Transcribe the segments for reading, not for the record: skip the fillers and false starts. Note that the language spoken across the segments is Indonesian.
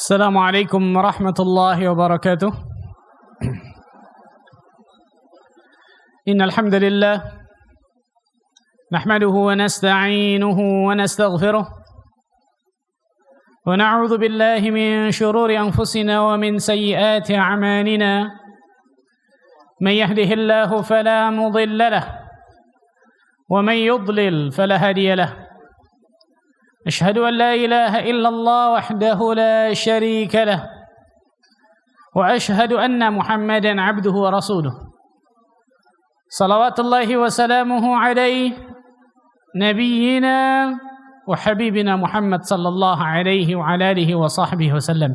السلام عليكم ورحمة الله وبركاته. إن الحمد لله نحمده ونستعينه ونستغفره ونعوذ بالله من شرور أنفسنا ومن سيئات أعمالنا. من يهده الله فلا مضل له ومن يضلل فلا هادي له. أشهد أن لا إله إلا الله وحده لا شريك له وأشهد أن محمدا عبده ورسوله صلوات الله وسلامه عليه نبينا وحبيبنا محمد صلى الله عليه وعلى آله وصحبه وسلم.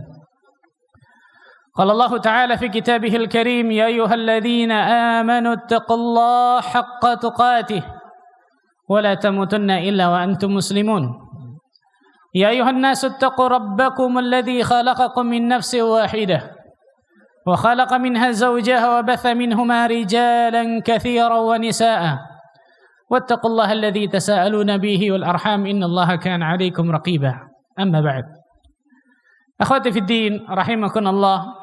قال الله تعالى في كتابه الكريم: يا أيها الذين آمنوا اتقوا الله حق تقاته ولا تموتن إلا وأنتم مسلمون. يا أيها الناس اتقوا ربكم الذي خلقكم من نفس واحدة وخلق منها زوجها وبث منهما رجالا كثيرا ونساء واتقوا الله الذي تساءلون به والأرحام إن الله كان عليكم رقيبا. أما بعد. Akhwati fid din, rahimakumullah.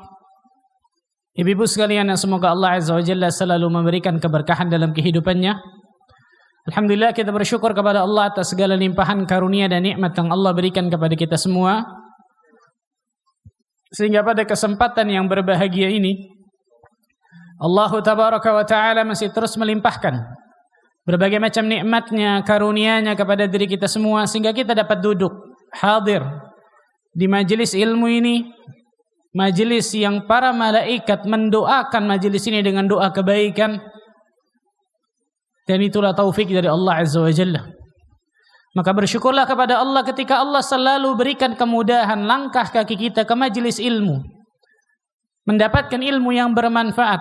Ibu-ibu sekalian yang semoga Allah Azza wa Jalla selalu memberikan keberkahan dalam kehidupannya. Alhamdulillah, kita bersyukur kepada Allah atas segala limpahan karunia dan nikmat yang Allah berikan kepada kita semua. Sehingga pada kesempatan yang berbahagia ini, Allah Tabaraka wa Ta'ala masih terus melimpahkan berbagai macam nikmatnya, karunianya kepada diri kita semua, sehingga kita dapat duduk, hadir di majelis ilmu ini, majelis yang para malaikat mendoakan majelis ini dengan doa kebaikan. Dan itulah taufik dari Allah Azza wa Jalla. Maka bersyukurlah kepada Allah ketika Allah selalu berikan kemudahan langkah kaki kita ke majelis ilmu, mendapatkan ilmu yang bermanfaat,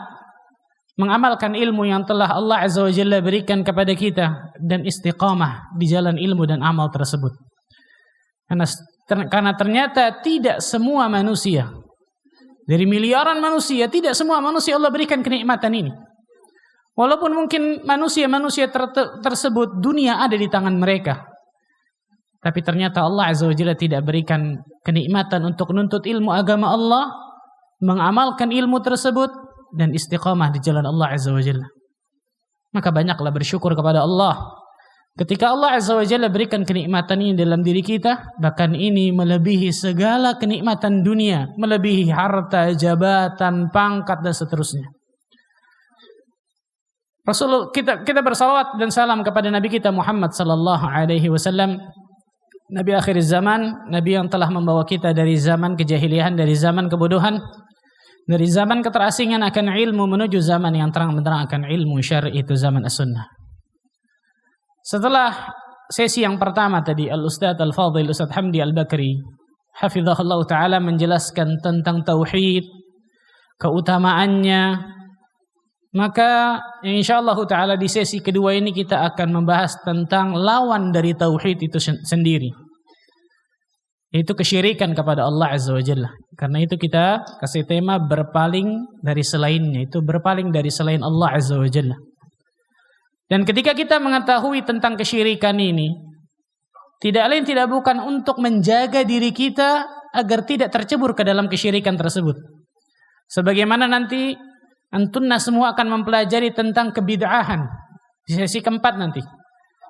mengamalkan ilmu yang telah Allah Azza wa Jalla berikan kepada kita, dan istiqamah di jalan ilmu dan amal tersebut. Karena ternyata tidak semua manusia, dari miliaran manusia, tidak semua manusia Allah berikan kenikmatan ini. Walaupun mungkin manusia-manusia tersebut dunia ada di tangan mereka, tapi ternyata Allah Azza wa Jalla tidak berikan kenikmatan untuk menuntut ilmu agama Allah, mengamalkan ilmu tersebut, dan istiqamah di jalan Allah Azza wa Jalla. Maka banyaklah bersyukur kepada Allah ketika Allah Azza wa Jalla berikan kenikmatan ini dalam diri kita. Bahkan ini melebihi segala kenikmatan dunia, melebihi harta, jabatan, pangkat, dan seterusnya. Rasulullah, kita bersalawat dan salam kepada Nabi kita Muhammad sallallahu alaihi wasallam, Nabi akhir zaman, Nabi yang telah membawa kita dari zaman kejahilian, dari zaman kebodohan, dari zaman keterasingan akan ilmu menuju zaman yang terang benderang akan ilmu syar'i, itu zaman as-sunnah. Setelah sesi yang pertama tadi, Al-Ustadz Al-Fadhil Ustadz Hamdi Al-Bakri hafizahullah ta'ala menjelaskan tentang tauhid, keutamaannya. Maka insyaallah ta'ala di sesi kedua ini kita akan membahas tentang lawan dari tauhid itu sendiri, yaitu kesyirikan kepada Allah Azza wa Jalla. Karena itu kita kasih tema berpaling dari selainnya, itu berpaling dari selain Allah Azza wa Jalla. Dan ketika kita mengetahui tentang kesyirikan ini, tidak lain tidak bukan untuk menjaga diri kita agar tidak tercebur ke dalam kesyirikan tersebut. Sebagaimana nanti antunna semua akan mempelajari tentang kebid'ahan di sesi keempat nanti,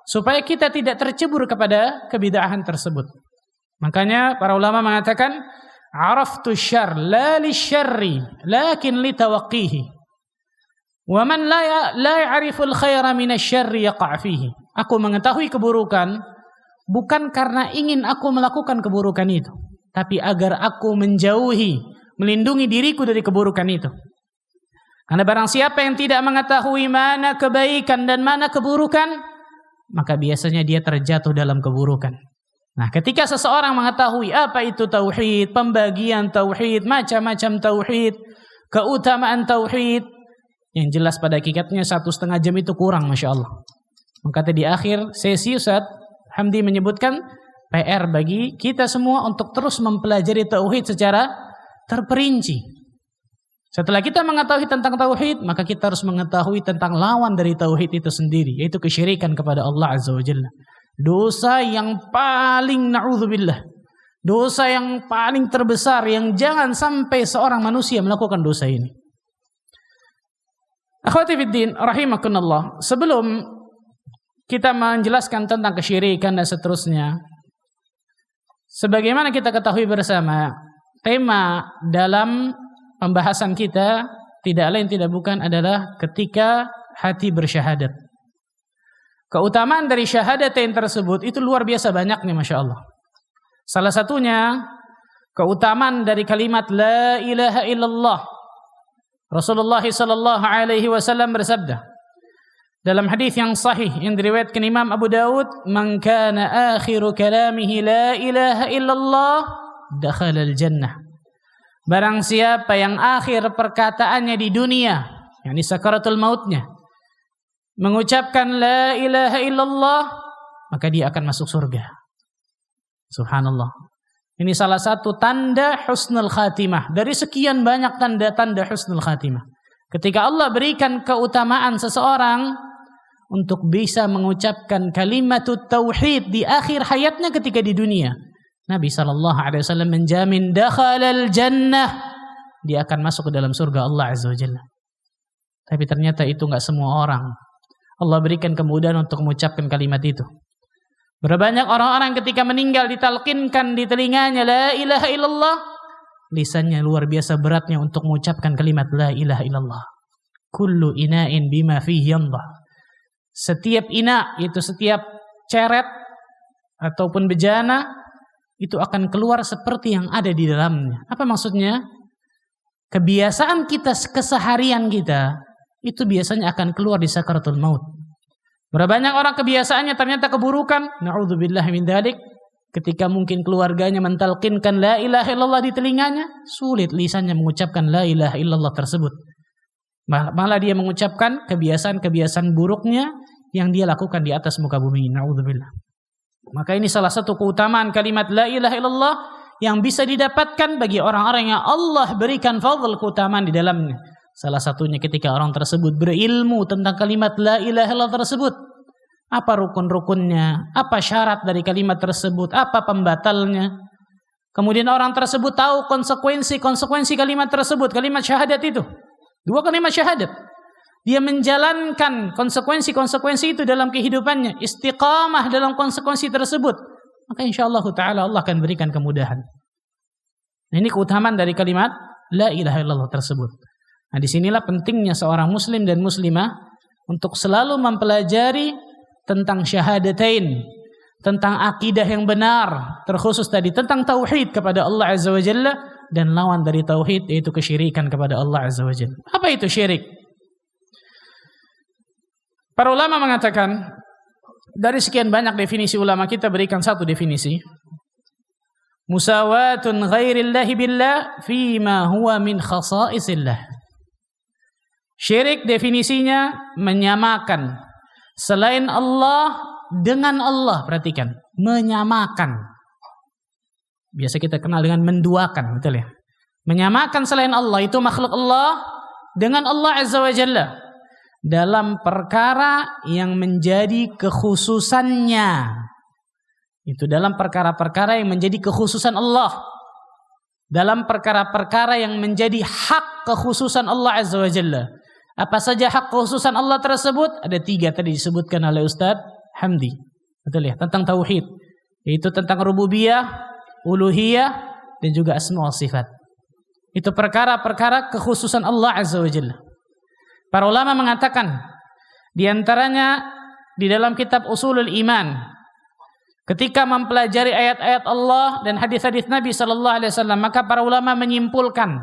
supaya kita tidak tercebur kepada kebid'ahan tersebut. Makanya para ulama mengatakan, araftu syarr la lisyarri lakin litawaqqihi wa man la ya'riful khaira minasyarri yaqa' fihi. Aku mengetahui keburukan bukan karena ingin aku melakukan keburukan itu, tapi agar aku menjauhi, melindungi diriku dari keburukan itu. Karena barang siapa yang tidak mengetahui mana kebaikan dan mana keburukan, maka biasanya dia terjatuh dalam keburukan. Nah, ketika seseorang mengetahui apa itu tauhid, pembagian tauhid, macam-macam tauhid, keutamaan tauhid, yang jelas pada hakikatnya 1,5 jam itu kurang, Masya Allah. Maka di akhir sesi Ustaz Hamdi menyebutkan PR bagi kita semua untuk terus mempelajari tauhid secara terperinci. Setelah kita mengetahui tentang tauhid, maka kita harus mengetahui tentang lawan dari tauhid itu sendiri, yaitu kesyirikan kepada Allah Azza wa Jalla. Dosa yang paling na'udzubillah, Dosa yang paling terbesar yang jangan sampai seorang manusia melakukan dosa ini. Akhwati fiddin rahimakumullah, sebelum kita menjelaskan tentang kesyirikan dan seterusnya, sebagaimana kita ketahui bersama, tema dalam pembahasan kita tidak lain tidak bukan adalah ketika hati bersyahadat. Keutamaan dari syahadatain tersebut itu luar biasa banyaknya, Masya Allah. Salah satunya keutamaan dari kalimat La ilaha illallah. Rasulullah sallallahu alaihi wasallam bersabda dalam hadis yang sahih yang diriwayatkan Imam Abu Dawud, "Man kana akhiru kalamihi la ilaha illallah, dakhala al-jannah." Barang siapa yang akhir perkataannya di dunia, yakni sakaratul mautnya, mengucapkan la ilaha illallah, maka dia akan masuk surga. Subhanallah. Ini salah satu tanda husnul khatimah. Dari sekian banyak tanda-tanda husnul khatimah. Ketika Allah berikan keutamaan seseorang untuk bisa mengucapkan kalimatut tauhid di akhir hayatnya ketika di dunia, Nabi SAW menjamin dakhalal jannah, dia akan masuk ke dalam surga Allah Azza wa Jalla. Tapi ternyata itu enggak semua orang Allah berikan kemudahan untuk mengucapkan kalimat itu. Berapa banyak orang-orang ketika meninggal ditalqinkan di telinganya la ilaha illallah, lisannya luar biasa beratnya untuk mengucapkan kalimat la ilaha illallah. Kullu ina'in bima fihi yandah. Setiap ina, itu setiap ceret ataupun bejana, itu akan keluar seperti yang ada di dalamnya. Apa maksudnya? Kebiasaan kita, keseharian kita, itu biasanya akan keluar di sakaratul maut. Berapa banyak orang kebiasaannya ternyata keburukan, na'udzubillah min dzalik. Ketika mungkin keluarganya mentalqinkan la ilaha illallah di telinganya, sulit lisannya mengucapkan la ilaha illallah tersebut. Malah dia mengucapkan kebiasaan-kebiasaan buruknya yang dia lakukan di atas muka bumi, na'udzubillah. Maka ini salah satu keutamaan kalimat la ilaha illallah yang bisa didapatkan bagi orang-orang yang Allah berikan fadl keutamaan di dalamnya. Salah satunya ketika orang tersebut berilmu tentang kalimat la ilaha illallah tersebut. Apa rukun-rukunnya, apa syarat dari kalimat tersebut, apa pembatalnya. Kemudian orang tersebut tahu konsekuensi kalimat tersebut, kalimat syahadat itu. 2 kalimat syahadat. Dia menjalankan konsekuensi itu dalam kehidupannya, istiqamah dalam konsekuensi tersebut. Maka insyaallah ta'ala Allah akan berikan kemudahan. Nah, ini keutamaan dari kalimat la ilaha illallah tersebut. Nah, disinilah pentingnya seorang muslim dan muslimah untuk selalu mempelajari tentang syahadatain, tentang akidah yang benar, terkhusus tadi tentang tauhid kepada Allah Azza wa Jalla, dan lawan dari tauhid yaitu kesyirikan kepada Allah Azza wa Jalla. Apa itu syirik? Para ulama mengatakan, dari sekian banyak definisi ulama, kita berikan satu definisi. Musawatun ghairillahi billah fima huwa min khasaisillah. Syirik definisinya menyamakan selain Allah dengan Allah. Perhatikan, menyamakan. Biasa kita kenal dengan menduakan, betul ya? Menyamakan selain Allah, itu makhluk Allah dengan Allah Azza wa Jalla dalam perkara yang menjadi kekhususannya. Itu dalam perkara-perkara yang menjadi kekhususan Allah. Dalam perkara-perkara yang menjadi hak kekhususan Allah Azza wa Jalla. Apa saja hak kekhususan Allah tersebut? Ada 3 tadi disebutkan oleh Ustaz Hamdi. Betul ya? Tentang tauhid. Yaitu tentang rububiyah, uluhiyah, dan juga asma wa sifat. Itu perkara-perkara kekhususan Allah Azza wa Jalla. Para ulama mengatakan, di antaranya di dalam kitab Usulul Iman, ketika mempelajari ayat-ayat Allah dan hadis-hadis Nabi sallallahu alaihi wasallam, maka para ulama menyimpulkan,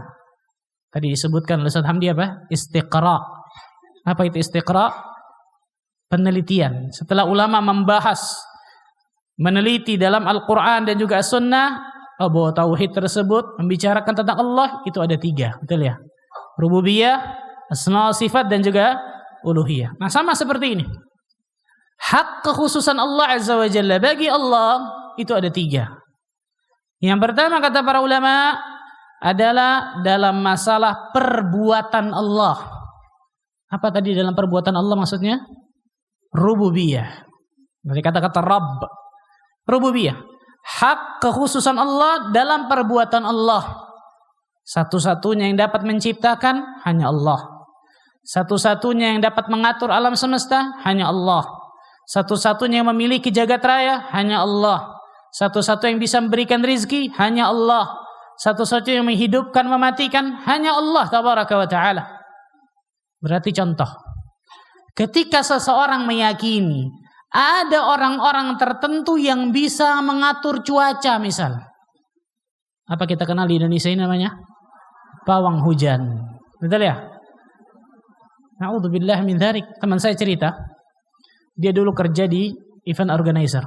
tadi disebutkan oleh Ustaz Hamdi apa? Istiqra. Apa itu istiqra? Penelitian. Setelah ulama membahas, meneliti dalam Al-Quran dan juga As-Sunnah, bahwa tauhid tersebut membicarakan tentang Allah, itu ada 3, betul ya? Rububiyah, asma sifat, dan juga uluhiyah. Nah, sama seperti ini. Hak kekhususan Allah Azza wa Jalla bagi Allah itu ada 3. Yang pertama kata para ulama adalah dalam masalah perbuatan Allah. Apa tadi dalam perbuatan Allah maksudnya? Rububiyah. Dari kata-kata Rabb. Rububiyah. hak kekhususan Allah dalam perbuatan Allah. Satu-satunya yang dapat menciptakan hanya Allah. Satu-satunya yang dapat mengatur alam semesta hanya Allah. Satu-satunya yang memiliki jagat raya hanya Allah. Satu-satunya yang bisa memberikan rizki hanya Allah. Satu-satunya yang menghidupkan, mematikan hanya Allah tabaraka wa ta'ala. Berarti contoh, ketika seseorang meyakini ada orang-orang tertentu yang bisa mengatur cuaca misal. Apa kita kenal di Indonesia ini namanya? Pawang hujan. Betul ya? Na'udzubillah min dzalik. Teman saya cerita, dia dulu kerja di event organizer.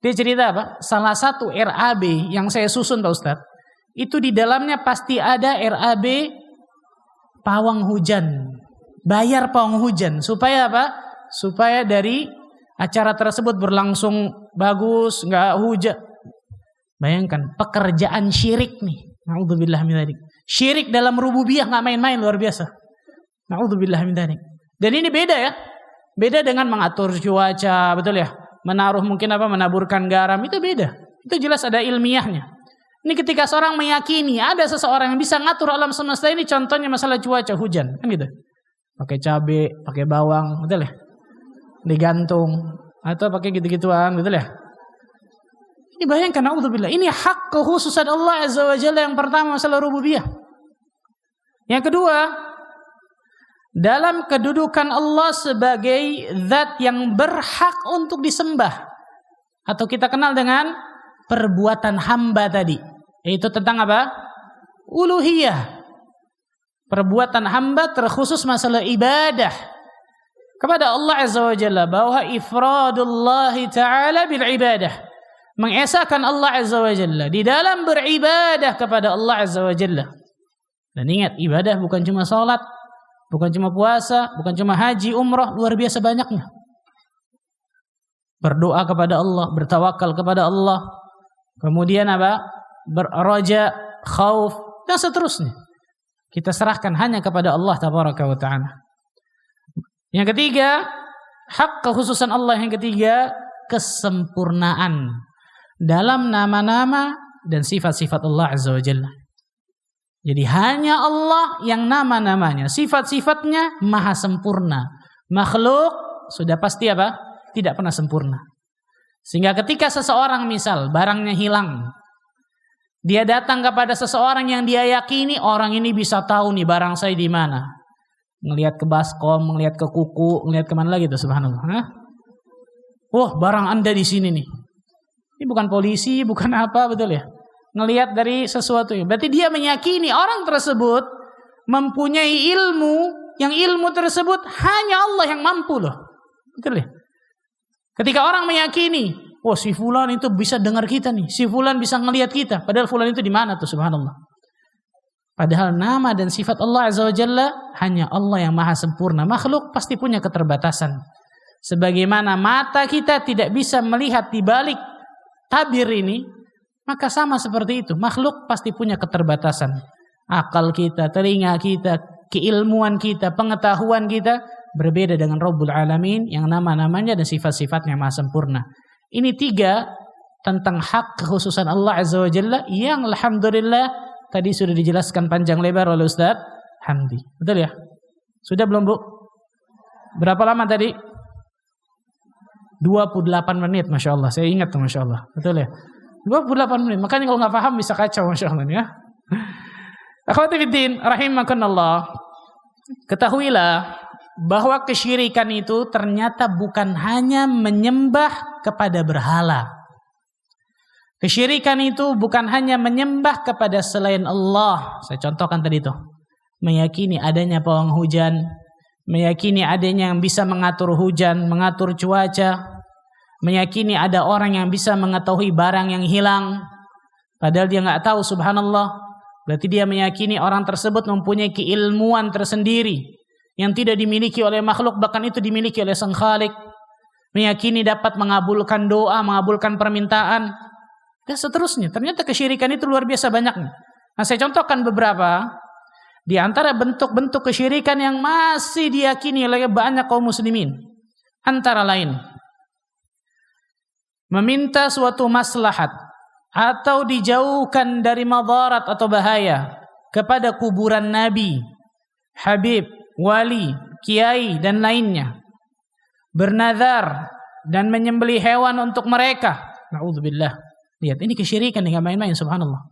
Dia cerita apa? Salah satu RAB yang saya susun Pak Ustadz, itu di dalamnya pasti ada RAB pawang hujan. Bayar pawang hujan. Supaya apa? Supaya dari acara tersebut berlangsung bagus, nggak hujan. Bayangkan pekerjaan syirik nih. Na'udzubillah min dzalik. Syirik dalam rububiyah nggak main-main, luar biasa. Na'udzubillah min dzalik. Dan ini beda ya. Beda dengan mengatur cuaca, betul ya? Menaruh mungkin apa, menaburkan garam, itu beda. Itu jelas ada ilmiahnya. Ini ketika seorang meyakini ada seseorang yang bisa ngatur alam semesta ini, contohnya masalah cuaca hujan, kan gitu. Pakai cabai, pakai bawang, betul ya? Digantung atau pakai gitu-gituan, betul ya? Ini bayangkan, na'udzubillah, ini hak kekhususan Allah Azza wa Jalla yang pertama masalah rububiyah. Yang kedua, dalam kedudukan Allah sebagai zat yang berhak untuk disembah, atau kita kenal dengan perbuatan hamba tadi, yaitu tentang apa? Uluhiyah. Perbuatan hamba terkhusus masalah ibadah kepada Allah Azza wa Jalla, bahwa ifradullah ta'ala bil ibadah, mengesahkan Allah Azza wa Jalla di dalam beribadah kepada Allah Azza wa Jalla. Dan ingat, ibadah bukan cuma salat, bukan cuma puasa, bukan cuma haji, umrah, luar biasa banyaknya. Berdoa kepada Allah, bertawakal kepada Allah, kemudian apa? Berraja, khauf, dan seterusnya. Kita serahkan hanya kepada Allah tabaraka wa ta'ala. Yang ketiga, hak kekhususan Allah yang ketiga, kesempurnaan dalam nama-nama dan sifat-sifat Allah Azza wa Jalla. Jadi hanya Allah yang nama-namanya, sifat-sifatnya maha sempurna. Makhluk sudah pasti apa? Tidak pernah sempurna. Sehingga ketika seseorang misal barangnya hilang, dia datang kepada seseorang yang dia yakini orang ini bisa tahu nih barang saya di mana. Ngelihat ke baskom, ngelihat ke kuku, ngelihat kemana lagi tuh, subhanallah. Wah, barang Anda di sini nih. Ini bukan polisi, bukan apa, betul ya? Ngelihat dari sesuatu. Berarti dia meyakini orang tersebut mempunyai ilmu, yang ilmu tersebut hanya Allah yang mampu loh. Betul ya? Ketika orang meyakini, oh si fulan itu bisa dengar kita nih, si fulan bisa ngelihat kita, padahal fulan itu di mana tuh, subhanallah. Padahal nama dan sifat Allah Azza wa Jalla hanya Allah yang maha sempurna. Makhluk pasti punya keterbatasan. Sebagaimana mata kita tidak bisa melihat di balik tabir ini, maka sama seperti itu. Makhluk pasti punya keterbatasan. Akal kita, telinga kita, keilmuan kita, pengetahuan kita berbeda dengan Rabbul Alamin yang nama-namanya dan sifat-sifatnya maha sempurna. Ini 3 tentang hak kekhususan Allah Azza wa Jalla yang alhamdulillah tadi sudah dijelaskan panjang lebar oleh Ustaz Hamdi. Betul ya? Sudah belum, Bu? Berapa lama tadi? 28 menit, Masya Allah. Saya ingat tuh, Masya Allah. Betul ya? 28 menit. Makanya kalau nggak paham bisa kacau, Masya Allah ya. Akhwati fiddin, rahimakumullah. Ketahuilah bahwa kesyirikan itu ternyata bukan hanya menyembah kepada berhala. Kesyirikan itu bukan hanya menyembah kepada selain Allah. Saya contohkan tadi itu. Meyakini adanya pawang hujan, meyakini adanya yang bisa mengatur hujan, mengatur cuaca, meyakini ada orang yang bisa mengetahui barang yang hilang, padahal dia nggak tahu, subhanallah. Berarti dia meyakini orang tersebut mempunyai keilmuan tersendiri yang tidak dimiliki oleh makhluk, bahkan itu dimiliki oleh Sang Khalik. Meyakini dapat mengabulkan doa, mengabulkan permintaan, dan seterusnya. Ternyata kesyirikan itu luar biasa banyaknya. Nah, saya contohkan beberapa di antara bentuk-bentuk kesyirikan yang masih diyakini oleh banyak kaum muslimin. Antara lain, meminta suatu maslahat atau dijauhkan dari madarat atau bahaya kepada kuburan nabi, habib, wali, kiai dan lainnya, bernazar dan menyembelih hewan untuk mereka. Na'udzubillah. Lihat, ini kesyirikan dengan main-main, subhanallah.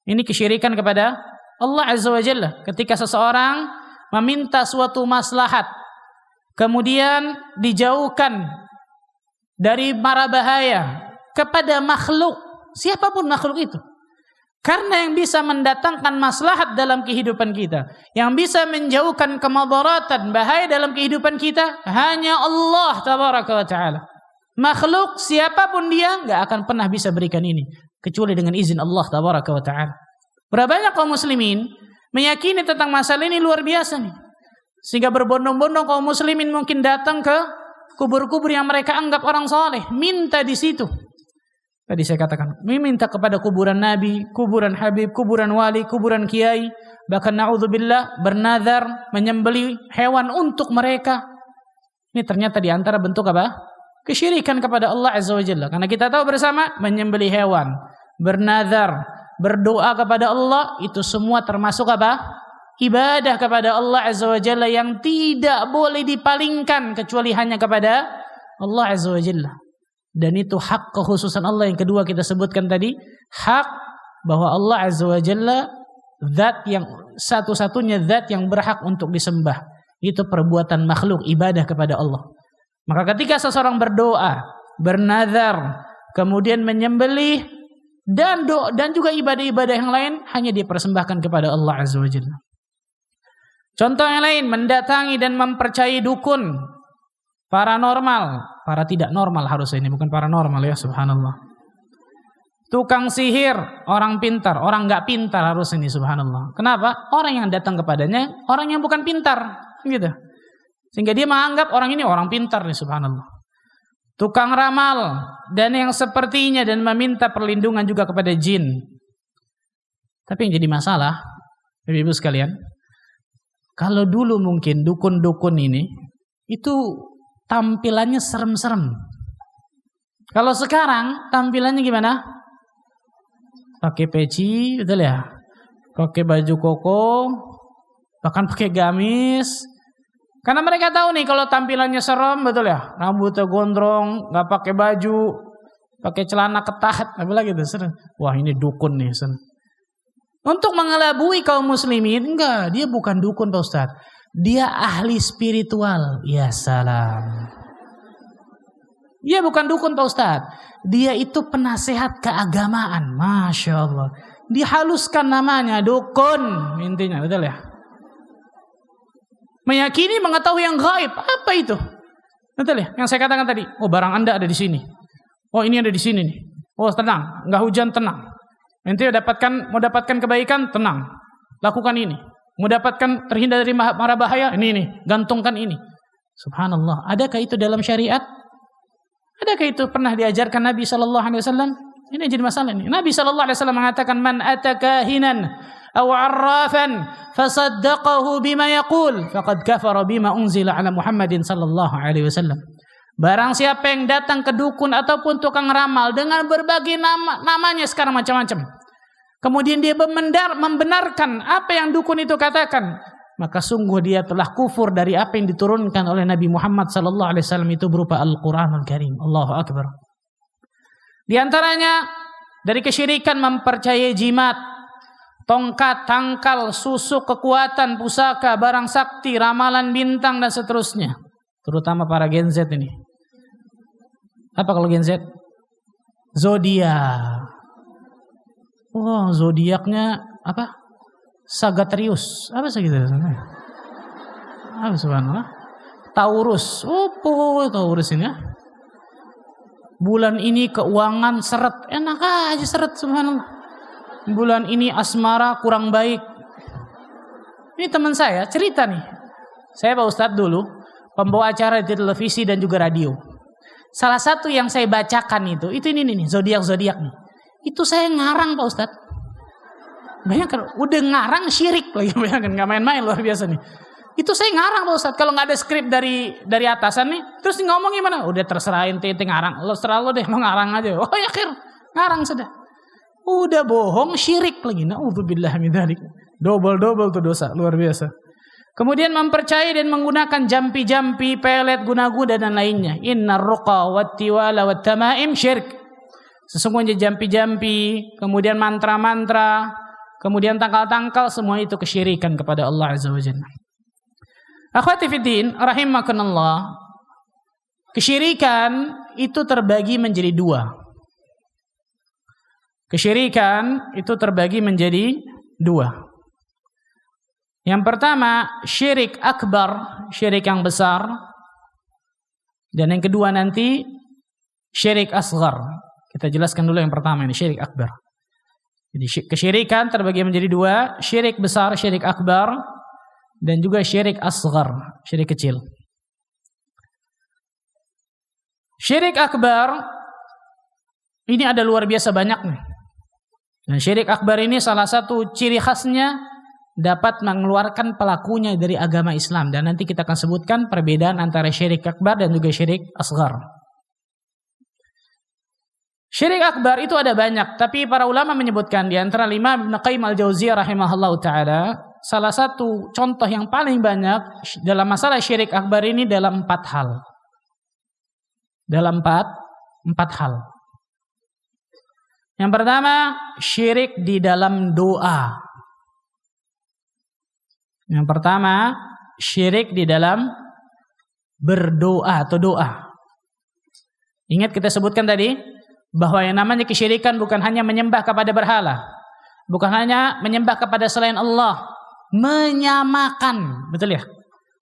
Ini kesyirikan kepada Allah Azza wa Jalla. Ketika seseorang meminta suatu maslahat, kemudian dijauhkan dari mara bahaya kepada makhluk, siapapun makhluk itu. Karena yang bisa mendatangkan maslahat dalam kehidupan kita, yang bisa menjauhkan kemadaratan, bahaya dalam kehidupan kita, hanya Allah tabaraka wa ta'ala. Makhluk siapapun dia nggak akan pernah bisa berikan ini kecuali dengan izin Allah tabaraka wa ta'ala. Berapa banyak kaum muslimin meyakini tentang masalah ini luar biasa nih, sehingga berbondong-bondong kaum muslimin mungkin datang ke kubur-kubur yang mereka anggap orang saleh, minta di situ. Tadi saya katakan, meminta kepada kuburan nabi, kuburan habib, kuburan wali, kuburan kiai, bahkan na'udzubillah bernazar menyembelih hewan untuk mereka. Ini ternyata di antara bentuk apa? Kesyirikan kepada Allah Azza wa Jalla. Karena kita tahu bersama, menyembelih hewan, bernazar, berdoa kepada Allah, itu semua termasuk apa? Ibadah kepada Allah Azza wa Jalla yang tidak boleh dipalingkan kecuali hanya kepada Allah Azza wa Jalla. Dan itu hak kekhususan Allah yang kedua kita sebutkan tadi, hak bahwa Allah Azza wa Jalla zat yang satu-satunya zat yang berhak untuk disembah. Itu perbuatan makhluk, ibadah kepada Allah. Maka ketika seseorang berdoa, bernazar, kemudian menyembelih dan juga ibadah-ibadah yang lain hanya dipersembahkan kepada Allah Azza wa Jalla. Contoh yang lain, mendatangi dan mempercayai dukun, paranormal, para tidak normal harusnya ini, bukan paranormal ya, subhanallah. Tukang sihir, orang pintar, orang nggak pintar harus ini, subhanallah. Kenapa? Orang yang datang kepadanya orang yang bukan pintar, gitu. Sehingga dia menganggap orang ini orang pintar nih, subhanallah. Tukang ramal dan yang sepertinya, dan meminta perlindungan juga kepada jin. Tapi yang jadi masalah, Ibu-ibu sekalian, kalau dulu mungkin dukun-dukun ini itu tampilannya serem-serem. Kalau sekarang tampilannya gimana? Pakai peci, betul ya? Pakai baju koko, bahkan pakai gamis. Karena mereka tahu nih kalau tampilannya serem, betul ya? Rambutnya gondrong, nggak pakai baju, pakai celana ketat, apalagi itu serem. Wah, ini dukun nih, serem. Untuk mengelabui kaum muslimin, enggak, dia bukan dukun Pak Ustaz. Dia ahli spiritual. Ya salam. Dia bukan dukun Pak Ustaz. Dia itu penasehat keagamaan. Masya Allah. Dihaluskan namanya, dukun. Intinya, betul ya? Meyakini mengetahui yang gaib. Apa itu? Betul ya? Yang saya katakan tadi. Oh, barang Anda ada di sini. Oh, ini ada di sini nih. Oh, tenang. Enggak hujan, tenang. Nanti mau dapatkan kebaikan, tenang. Lakukan ini. Mau dapatkan terhindar dari mara bahaya, ini. Gantungkan ini. Subhanallah. Adakah itu dalam syariat? Adakah itu pernah diajarkan Nabi SAW? Ini jadi masalah ini. Nabi SAW mengatakan, Man atakahinan aw arrafan fasaddaqahu bima yaqul faqad kafara bima unzila ala Muhammadin sallallahu alaihi wasallam. Barang siapa yang datang ke dukun ataupun tukang ramal dengan berbagai namanya sekarang macam-macam, kemudian dia membenarkan apa yang dukun itu katakan, maka sungguh dia telah kufur dari apa yang diturunkan oleh Nabi Muhammad sallallahu alaihi wasallam, itu berupa Al-Qur'anul Karim. Allahu akbar. Di antaranya dari kesyirikan mempercayai jimat, tongkat, tangkal, susuk, kekuatan, pusaka, barang sakti, ramalan bintang dan seterusnya. Terutama para Gen Z ini. Apa kalau Gen Z? Zodiak. Oh, zodiaknya apa? Sagittarius. Apa Sagittarius? Apa subhanallah? Taurus. Oh, Taurus ini ya. Bulan ini keuangan seret. Enak aja seret, subhanallah. Bulan ini asmara kurang baik. Ini teman saya cerita nih. Saya Pak Ustadz dulu pembawa acara di televisi dan juga radio. Salah satu yang saya bacakan itu ini nih, zodiak nih. Itu saya ngarang Pak Ustadz. Bayangkan, udah ngarang syirik lagi, bayangkan, nggak main-main, luar biasa nih. Itu saya ngarang Pak Ustadz. Kalau nggak ada skrip dari atasan nih, terus ngomong gimana? Udah terserah ente ngarang. Lo serah lo deh, lo ngarang aja. Oh ya akhir ngarang sudah. Udah bohong, syirik lagi. Na'udzubillah min dzalik. Double tuh dosa, luar biasa. Kemudian mempercayai dan menggunakan jampi-jampi, pelet, guna-guna dan lainnya. Innar ruqa wat tiwala wat tamaim syirk. Sesungguhnya jampi-jampi, kemudian mantra-mantra, kemudian tangkal-tangkal, semua itu kesyirikan kepada Allah Azza wa Jalla. Akhwati fiddin, rahimakumullah. Kesyirikan itu terbagi menjadi dua. Kesyirikan itu terbagi menjadi dua. Yang pertama, syirik akbar, syirik yang besar. Dan yang kedua nanti, syirik asghar. Kita jelaskan dulu yang pertama ini, syirik akbar. Jadi kesyirikan terbagi menjadi dua, syirik besar, syirik akbar, dan juga syirik asghar, syirik kecil. Syirik akbar ini ada luar biasa banyak nih. Dan syirik akbar ini salah satu ciri khasnya dapat mengeluarkan pelakunya dari agama Islam. Dan nanti kita akan sebutkan perbedaan antara syirik akbar dan juga syirik asghar. Syirik akbar itu ada banyak, tapi para ulama menyebutkan di antara 5 Ibnu Qayyim al-Jauziyah rahimahullahu taala, salah satu contoh yang paling banyak dalam masalah syirik akbar ini dalam 4 hal. Dalam 4 hal. Yang pertama, syirik di dalam doa. Yang pertama, syirik di dalam berdoa atau doa. Ingat kita sebutkan tadi bahwa yang namanya kesyirikan bukan hanya menyembah kepada berhala, bukan hanya menyembah kepada selain Allah, menyamakan, betul ya?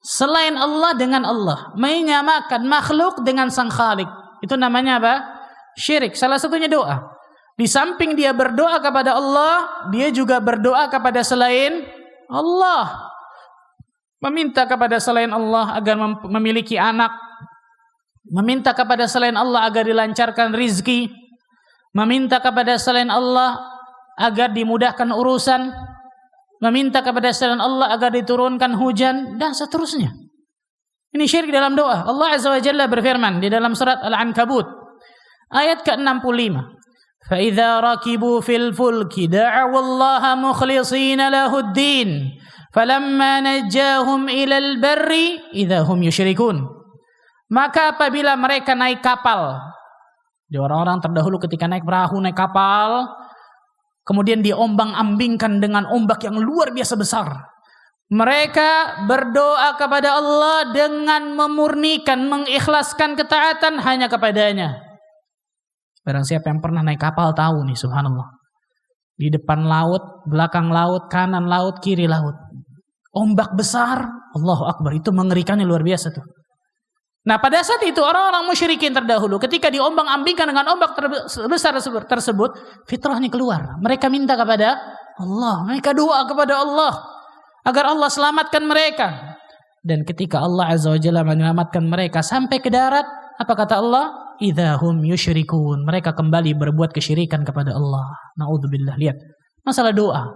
Selain Allah dengan Allah, menyamakan makhluk dengan sang Khalik. Itu namanya apa? Syirik. Salah satunya doa. Di samping dia berdoa kepada Allah, dia juga berdoa kepada selain Allah. Meminta kepada selain Allah agar memiliki anak, meminta kepada selain Allah agar dilancarkan rizki, meminta kepada selain Allah agar dimudahkan urusan, meminta kepada selain Allah agar diturunkan hujan, dan seterusnya. Ini syirik dalam doa. Allah Azza wa Jalla berfirman di dalam surat Al-Ankabut ayat ke-65. فَإِذَا رَكِبُوا فِي الْفُلْكِ دَعَوُا اللَّهَ مُخْلِصِينَ لَهُ الدِّينَ فَلَمَّا نَجَّاهُمْ إِلَى الْبَرِّ إِذَا هُمْ يُشْرِكُونَ. Maka apabila mereka naik kapal, di orang-orang terdahulu ketika naik perahu, naik kapal, kemudian diombang-ambingkan dengan ombak yang luar biasa besar, mereka berdoa kepada Allah dengan memurnikan, mengikhlaskan ketaatan hanya kepadanya. Barang siapa yang pernah naik kapal tahu nih, subhanallah. Di depan laut, belakang laut, kanan laut, kiri laut. Ombak besar, Allahu Akbar, itu mengerikannya luar biasa tuh. Nah pada saat itu orang-orang musyrikin terdahulu ketika diombang-ambingkan dengan ombak besar tersebut, fitrahnya keluar. Mereka minta kepada Allah, mereka doa kepada Allah agar Allah selamatkan mereka. Dan ketika Allah Azza wa Jalla menyelamatkan mereka sampai ke darat, apa kata Allah? Idza hum yusyrikun. Mereka kembali berbuat kesyirikan kepada Allah. Na'udzubillah. Lihat masalah doa.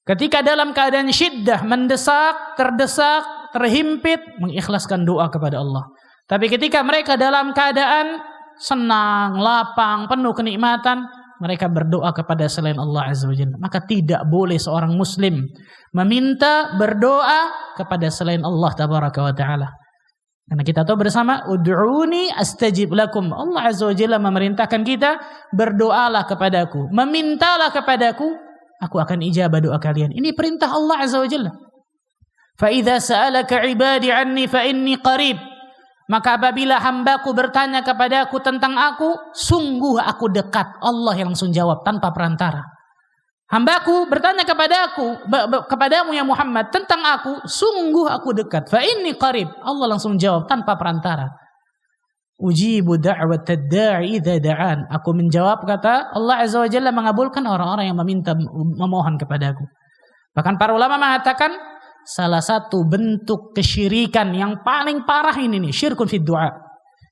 Ketika dalam keadaan syiddah, mendesak, terdesak, terhimpit, mengikhlaskan doa kepada Allah. Tapi ketika mereka dalam keadaan senang, lapang, penuh kenikmatan, mereka berdoa kepada selain Allah Azza wa Jalla. Maka tidak boleh seorang muslim meminta berdoa kepada selain Allah Tabaraka wa Ta'ala. Karena kita tahu bersama, ud'uni astajib lakum. Allah Azza wa Jalla memerintahkan kita, berdoalah kepadaku, memintalah kepadaku, aku akan ijabah doa kalian. Ini perintah Allah Azza wa Jalla. Fa idza sa'alaka 'ibadi 'anni fa inni qarib. Maka apabila hambaku bertanya kepadaku tentang aku, sungguh aku dekat. Allah yang langsung jawab tanpa perantara. Hambaku bertanya kepadamu ya Muhammad tentang aku, sungguh aku dekat. Fa inni qarib. Allah langsung jawab tanpa perantara. Ujibu da'watad da'i idza da'an. Aku menjawab, kata Allah Azza wa Jalla, mengabulkan orang-orang yang memohon kepadaku. Bahkan para ulama mengatakan salah satu bentuk kesyirikan yang paling parah ini nih, syirkun fid du'a.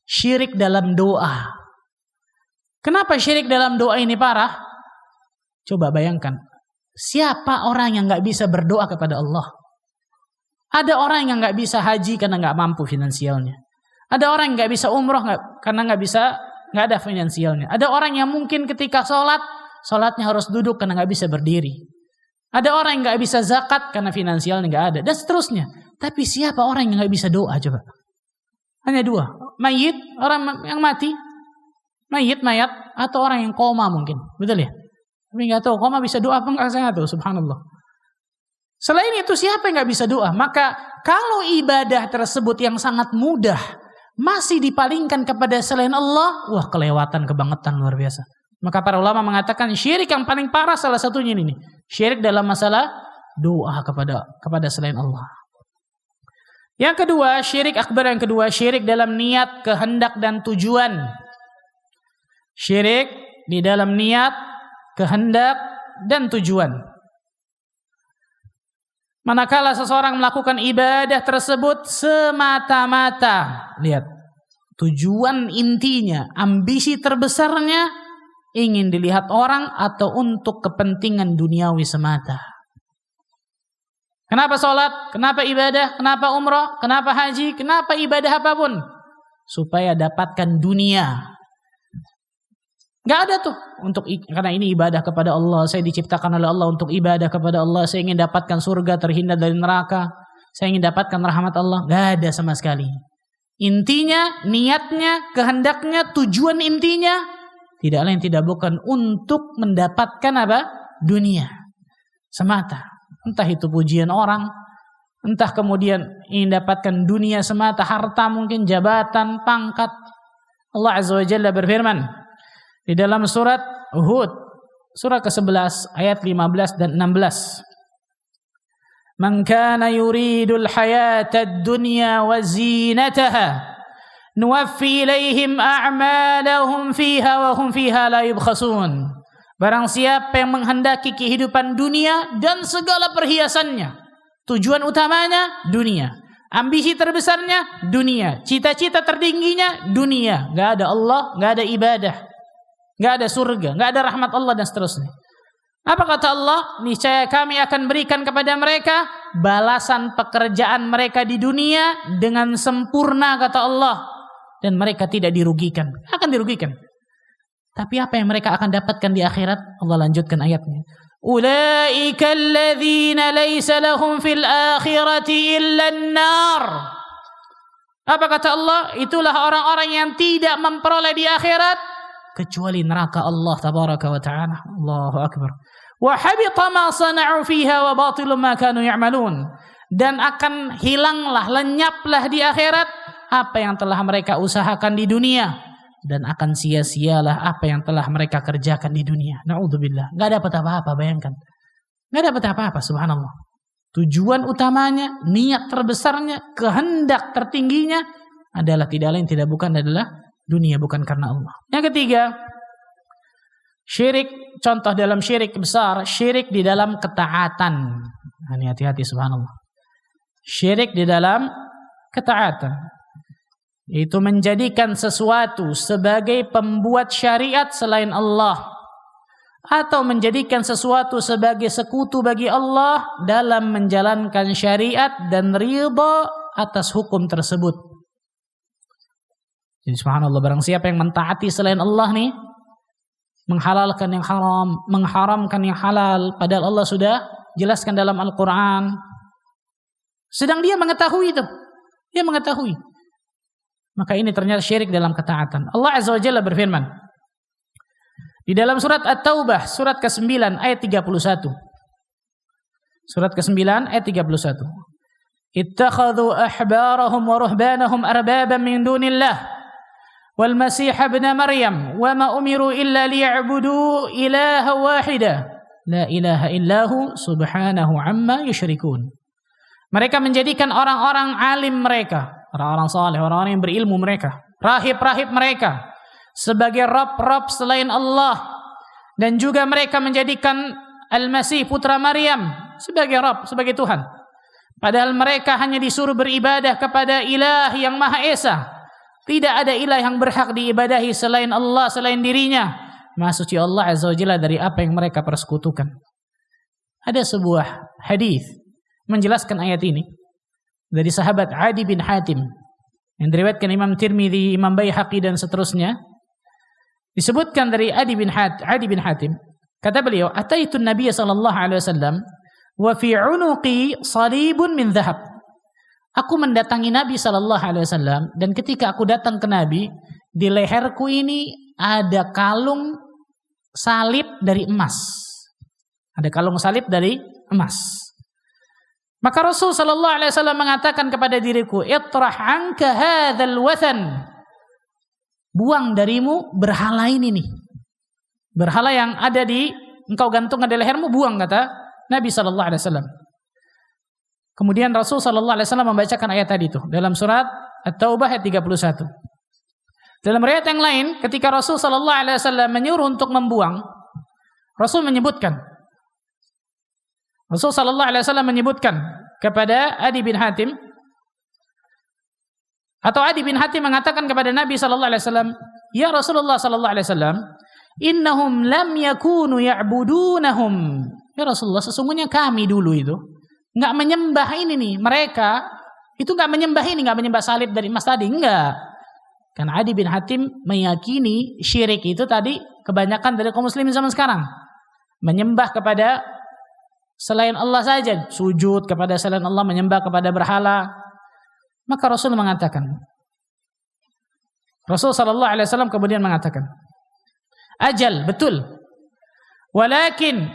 Syirik dalam doa. Kenapa syirik dalam doa ini parah? Coba bayangkan, siapa orang yang gak bisa berdoa kepada Allah? Ada orang yang nggak bisa haji karena nggak mampu finansialnya. Ada orang yang nggak bisa umroh karena nggak ada finansialnya. Ada orang yang mungkin ketika sholatnya harus duduk karena nggak bisa berdiri. Ada orang yang nggak bisa zakat karena finansialnya nggak ada, dan seterusnya. Tapi siapa orang yang nggak bisa doa coba? Hanya dua, mayit, orang yang mati, mayat, atau orang yang koma mungkin, betul ya? Tapi nggak tahu koma bisa doa apa nggak, saya nggak tahu, subhanallah. Selain itu siapa yang nggak bisa doa? Maka kalau ibadah tersebut yang sangat mudah masih dipalingkan kepada selain Allah, wah kelewatan, kebangetan luar biasa. Maka para ulama mengatakan syirik yang paling parah salah satunya ini, syirik dalam masalah doa kepada selain Allah. Yang kedua, syirik akbar yang kedua, syirik dalam niat, kehendak dan tujuan. Syirik di dalam niat, kehendak dan tujuan. Manakala seseorang melakukan ibadah tersebut semata-mata, lihat, tujuan intinya, ambisi terbesarnya ingin dilihat orang atau untuk kepentingan duniawi semata. Kenapa sholat? Kenapa ibadah? Kenapa umrah? Kenapa haji? Kenapa ibadah apapun? Supaya dapatkan dunia. Gak ada tuh karena ini ibadah kepada Allah, saya diciptakan oleh Allah untuk ibadah kepada Allah, saya ingin dapatkan surga, terhindar dari neraka, saya ingin dapatkan rahmat Allah. Gak ada sama sekali. Intinya, niatnya, kehendaknya, tujuan intinya tidak lain tidak bukan untuk mendapatkan apa? Dunia semata. Entah itu pujian orang, entah kemudian ingin dapatkan dunia semata, harta mungkin, jabatan, pangkat. Allah Azza wa Jalla berfirman di dalam surat Hud, surah ke-11 ayat 15 dan 16. Man kana yuridul hayatad dunya wa zinataha nuwaffi ilaihim a'malahum fiha wa hum fiha la yubkhasun. Barang siapa yang menghendaki kehidupan dunia dan segala perhiasannya, tujuan utamanya dunia, ambisi terbesarnya dunia, cita-cita tertingginya dunia, gak ada Allah, gak ada ibadah, gak ada surga, gak ada rahmat Allah dan seterusnya. Apa kata Allah? Niscaya kami akan berikan kepada mereka balasan pekerjaan mereka di dunia dengan sempurna, kata Allah, dan mereka tidak dirugikan. Akan dirugikan. Tapi apa yang mereka akan dapatkan di akhirat? Allah lanjutkan ayatnya. Ulaika alladzina laysa lahum fil akhirati illa an-nar. Apa kata Allah? Itulah orang-orang yang tidak memperoleh di akhirat kecuali neraka Allah tabaraka wa ta'ala. Allahu akbar. Wa habita ma sana'u fiha wa batilun ma kanu ya'malun. Dan akan hilanglah, lenyaplah di akhirat apa yang telah mereka usahakan di dunia, dan akan sia-sialah apa yang telah mereka kerjakan di dunia. Na'udzubillah. Gak dapat apa-apa, bayangkan. Gak dapat apa-apa, subhanallah. Tujuan utamanya, niat terbesarnya, kehendak tertingginya adalah tidak lain tidak bukan adalah dunia, bukan karena Allah. Yang ketiga, syirik, contoh dalam syirik besar, syirik di dalam ketaatan. Ini hati-hati, subhanallah. Syirik di dalam ketaatan, itu menjadikan sesuatu sebagai pembuat syariat selain Allah, atau menjadikan sesuatu sebagai sekutu bagi Allah dalam menjalankan syariat dan ridha atas hukum tersebut. Jadi subhanallah, barang siapa yang mentaati selain Allah nih, menghalalkan yang haram, mengharamkan yang halal, padahal Allah sudah jelaskan dalam Al-Quran, sedang dia mengetahui itu, dia mengetahui, maka ini ternyata syirik dalam ketaatan. Allah Azza wa Jalla berfirman di dalam surat At-Taubah, surat ke-9 ayat 31. Surat ke-9 ayat 31. Ittakhadhu ahbarahum wa ruhbanahum arbaban min dunillah wal masih ibn Maryam wa ma umiru illa liya'budu ilaha wahida la ilaha illahu subhanahu amma yusyrikun. Mereka menjadikan orang-orang alim mereka, orang-orang saleh, orang-orang yang berilmu mereka, rahib-rahib mereka sebagai rob-rob selain Allah, dan juga mereka menjadikan Al-Masih putra Maryam sebagai rob, sebagai Tuhan. Padahal mereka hanya disuruh beribadah kepada ilah yang Maha Esa. Tidak ada ilah yang berhak diibadahi selain Allah, selain dirinya. Maha suci Allah Azza wa Jalla dari apa yang mereka persekutukan. Ada sebuah hadis menjelaskan ayat ini. dari sahabat Adi bin Hatim yang diriwayatkan Imam Tirmidzi, Imam Baihaqi dan seterusnya. Disebutkan dari Adi bin Hatim, kata beliau, "Ataitu Nabiy sallallahu alaihi wasallam wa fi 'unuqi salibun min dhahab." Aku mendatangi Nabi sallallahu alaihi wasallam, dan ketika aku datang ke Nabi, di leherku ini ada kalung salib dari emas. Ada kalung salib dari emas. Maka Rasul sallallahu alaihi wasallam mengatakan kepada diriku, "Itrah anka hadzal wathan." Buang darimu berhala ini nih. Berhala yang ada di engkau gantung di lehermu, buang, kata Nabi sallallahu alaihi wasallam. Kemudian Rasul sallallahu alaihi wasallam membacakan ayat tadi itu dalam surat At-Taubah ayat 31. Dalam riwayat yang lain, ketika Rasul sallallahu alaihi wasallam menyuruh untuk membuang, Rasul sallallahu alaihi wasallam menyebutkan kepada Adi bin Hatim, atau Adi bin Hatim mengatakan kepada Nabi sallallahu alaihi wasallam, "Ya Rasulullah sallallahu alaihi wasallam, innahum lam yakunu ya'budunahum." Ya Rasulullah, sesungguhnya kami dulu itu enggak menyembah ini nih. Mereka itu enggak menyembah ini, enggak menyembah salib dari emas tadi, enggak. Karena Adi bin Hatim meyakini syirik itu tadi kebanyakan dari kaum muslimin zaman sekarang. Menyembah kepada selain Allah saja, sujud kepada selain Allah, menyembah kepada berhala. Maka Rasul sallallahu alaihi wasallam kemudian mengatakan, "Ajal, betul. Walakin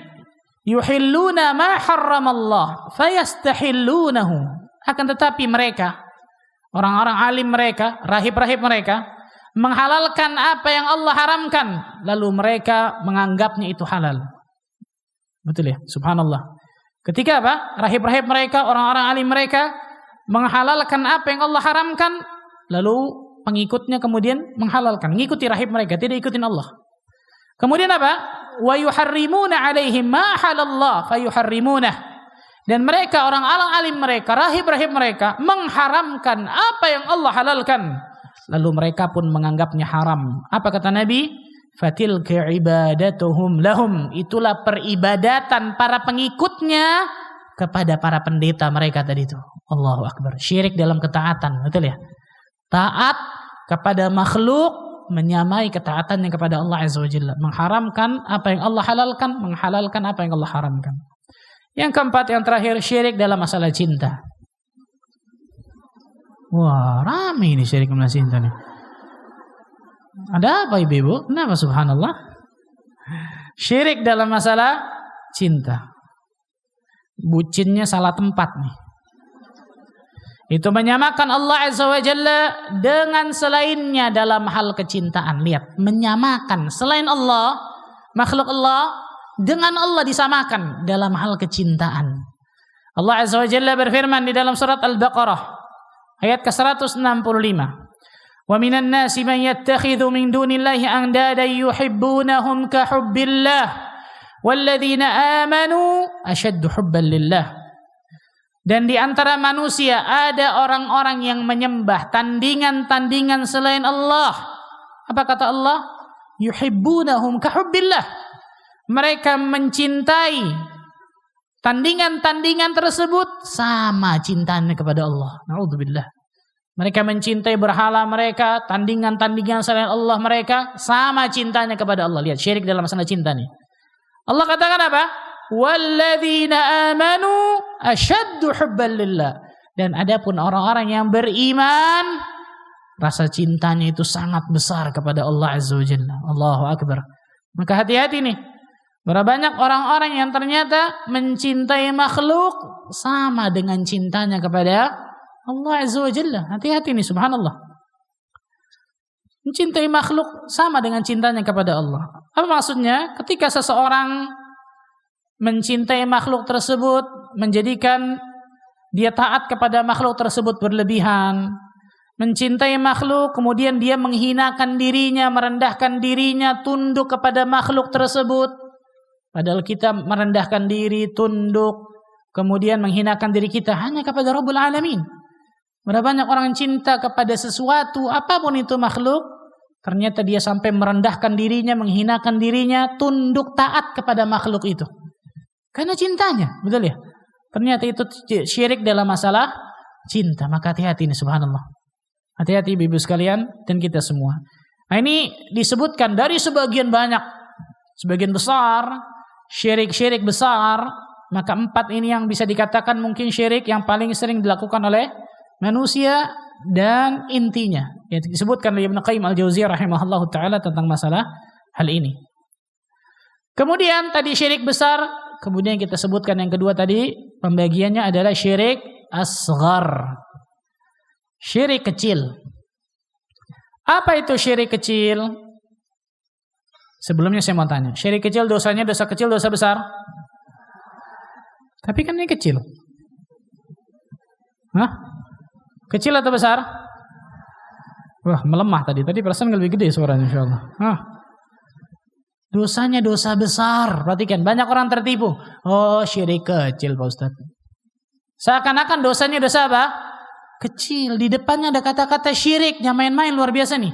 yuhilluna ma harramallah fayastahillunahu." Akan tetapi mereka, orang-orang alim mereka, rahib-rahib mereka, menghalalkan apa yang Allah haramkan, lalu mereka menganggapnya itu halal. Betul ya? Subhanallah. Ketika apa? Rahib-rahib mereka, orang-orang alim mereka menghalalkan apa yang Allah haramkan, lalu pengikutnya kemudian menghalalkan, mengikuti rahib mereka, tidak ikutin Allah. Kemudian apa? Wa yuharrimuna alaihim ma halallah fayuharrimunah. Dan mereka, orang alim mereka, rahib-rahib mereka mengharamkan apa yang Allah halalkan, lalu mereka pun menganggapnya haram. Apa kata Nabi? Fatilka ibadatuhum lahum. Itulah peribadatan para pengikutnya kepada para pendeta mereka tadi itu. Allahu Akbar. Syirik dalam ketaatan, betul ya? Taat kepada makhluk menyamai ketaatannya kepada Allah Azza wa Jalla. Mengharamkan apa yang Allah halalkan, menghalalkan apa yang Allah haramkan. Yang keempat, yang terakhir, syirik dalam masalah cinta. Wah, ramai ini syirik dalam cinta nih. Ada apa ibu-ibu? Kenapa subhanallah? Syirik dalam masalah cinta. Bucinnya salah tempat nih. Itu menyamakan Allah Azza wa Jalla dengan selainnya dalam hal kecintaan. Lihat, menyamakan selain Allah, makhluk Allah, dengan Allah disamakan dalam hal kecintaan. Allah Azza wa Jalla berfirman di dalam surat Al-Baqarah ayat ke-165. Wa minan nasi man yattakhidhu min dunillahi andada yuhibbunahum ka hubbillah walladzina amanu ashaddu hubban lillah. Dan di antara manusia ada orang-orang yang menyembah tandingan-tandingan selain Allah. Apa kata Allah? Yuhibbunahum ka hubbillah. Mereka mencintai tandingan-tandingan tersebut sama cintanya kepada Allah. Na'udzubillah. Mereka mencintai berhala mereka, tandingan-tandingan selain Allah mereka, sama cintanya kepada Allah. Lihat, syirik dalam masalah cinta nih. Allah katakan apa? Walladzina amanu asyaddu hubban lillah. Dan adapun orang-orang yang beriman, rasa cintanya itu sangat besar kepada Allah Azza wa Jalla. Allahu Akbar. Maka hati-hati nih. Berapa banyak orang-orang yang ternyata mencintai makhluk sama dengan cintanya kepada Allah Azza wa Jalla. Hati-hati nih, subhanallah. Mencintai makhluk sama dengan cintanya kepada Allah. Apa maksudnya? Ketika seseorang mencintai makhluk tersebut, menjadikan dia taat kepada makhluk tersebut berlebihan, mencintai makhluk, kemudian dia menghinakan dirinya, merendahkan dirinya, tunduk kepada makhluk tersebut. Padahal kita merendahkan diri, tunduk, kemudian menghinakan diri kita hanya kepada Rabbul Alamin. Berapa banyak orang cinta kepada sesuatu, apapun itu makhluk, ternyata dia sampai merendahkan dirinya, menghinakan dirinya, tunduk taat kepada makhluk itu. Karena cintanya, betul ya? Ternyata itu syirik dalam masalah Cinta. Maka hati-hati ini, subhanallah. Hati-hati ibu sekalian dan kita semua. Nah, ini disebutkan dari sebagian besar syirik besar. Maka 4 ini yang bisa dikatakan mungkin syirik yang paling sering dilakukan oleh manusia dan intinya. Ya, disebutkan oleh Ibnu Qayyim al-Jauziyah rahimahullahu taala tentang masalah hal ini. Kemudian tadi syirik besar, kemudian kita sebutkan yang kedua tadi pembagiannya adalah syirik asghar. Syirik kecil. Apa itu syirik kecil? Sebelumnya saya mau tanya, syirik kecil dosanya dosa kecil, dosa besar? Tapi kan ini kecil. Hah? Kecil atau besar? Wah, melemah tadi. Tadi perasaan lebih gede suaranya insyaallah. Hah? Dosanya dosa besar. Perhatikan, banyak orang tertipu. Oh, syirik kecil Pak Ustaz. Seakan-akan dosanya dosa apa? Kecil. Di depannya ada kata-kata syirik. Yang main-main luar biasa nih.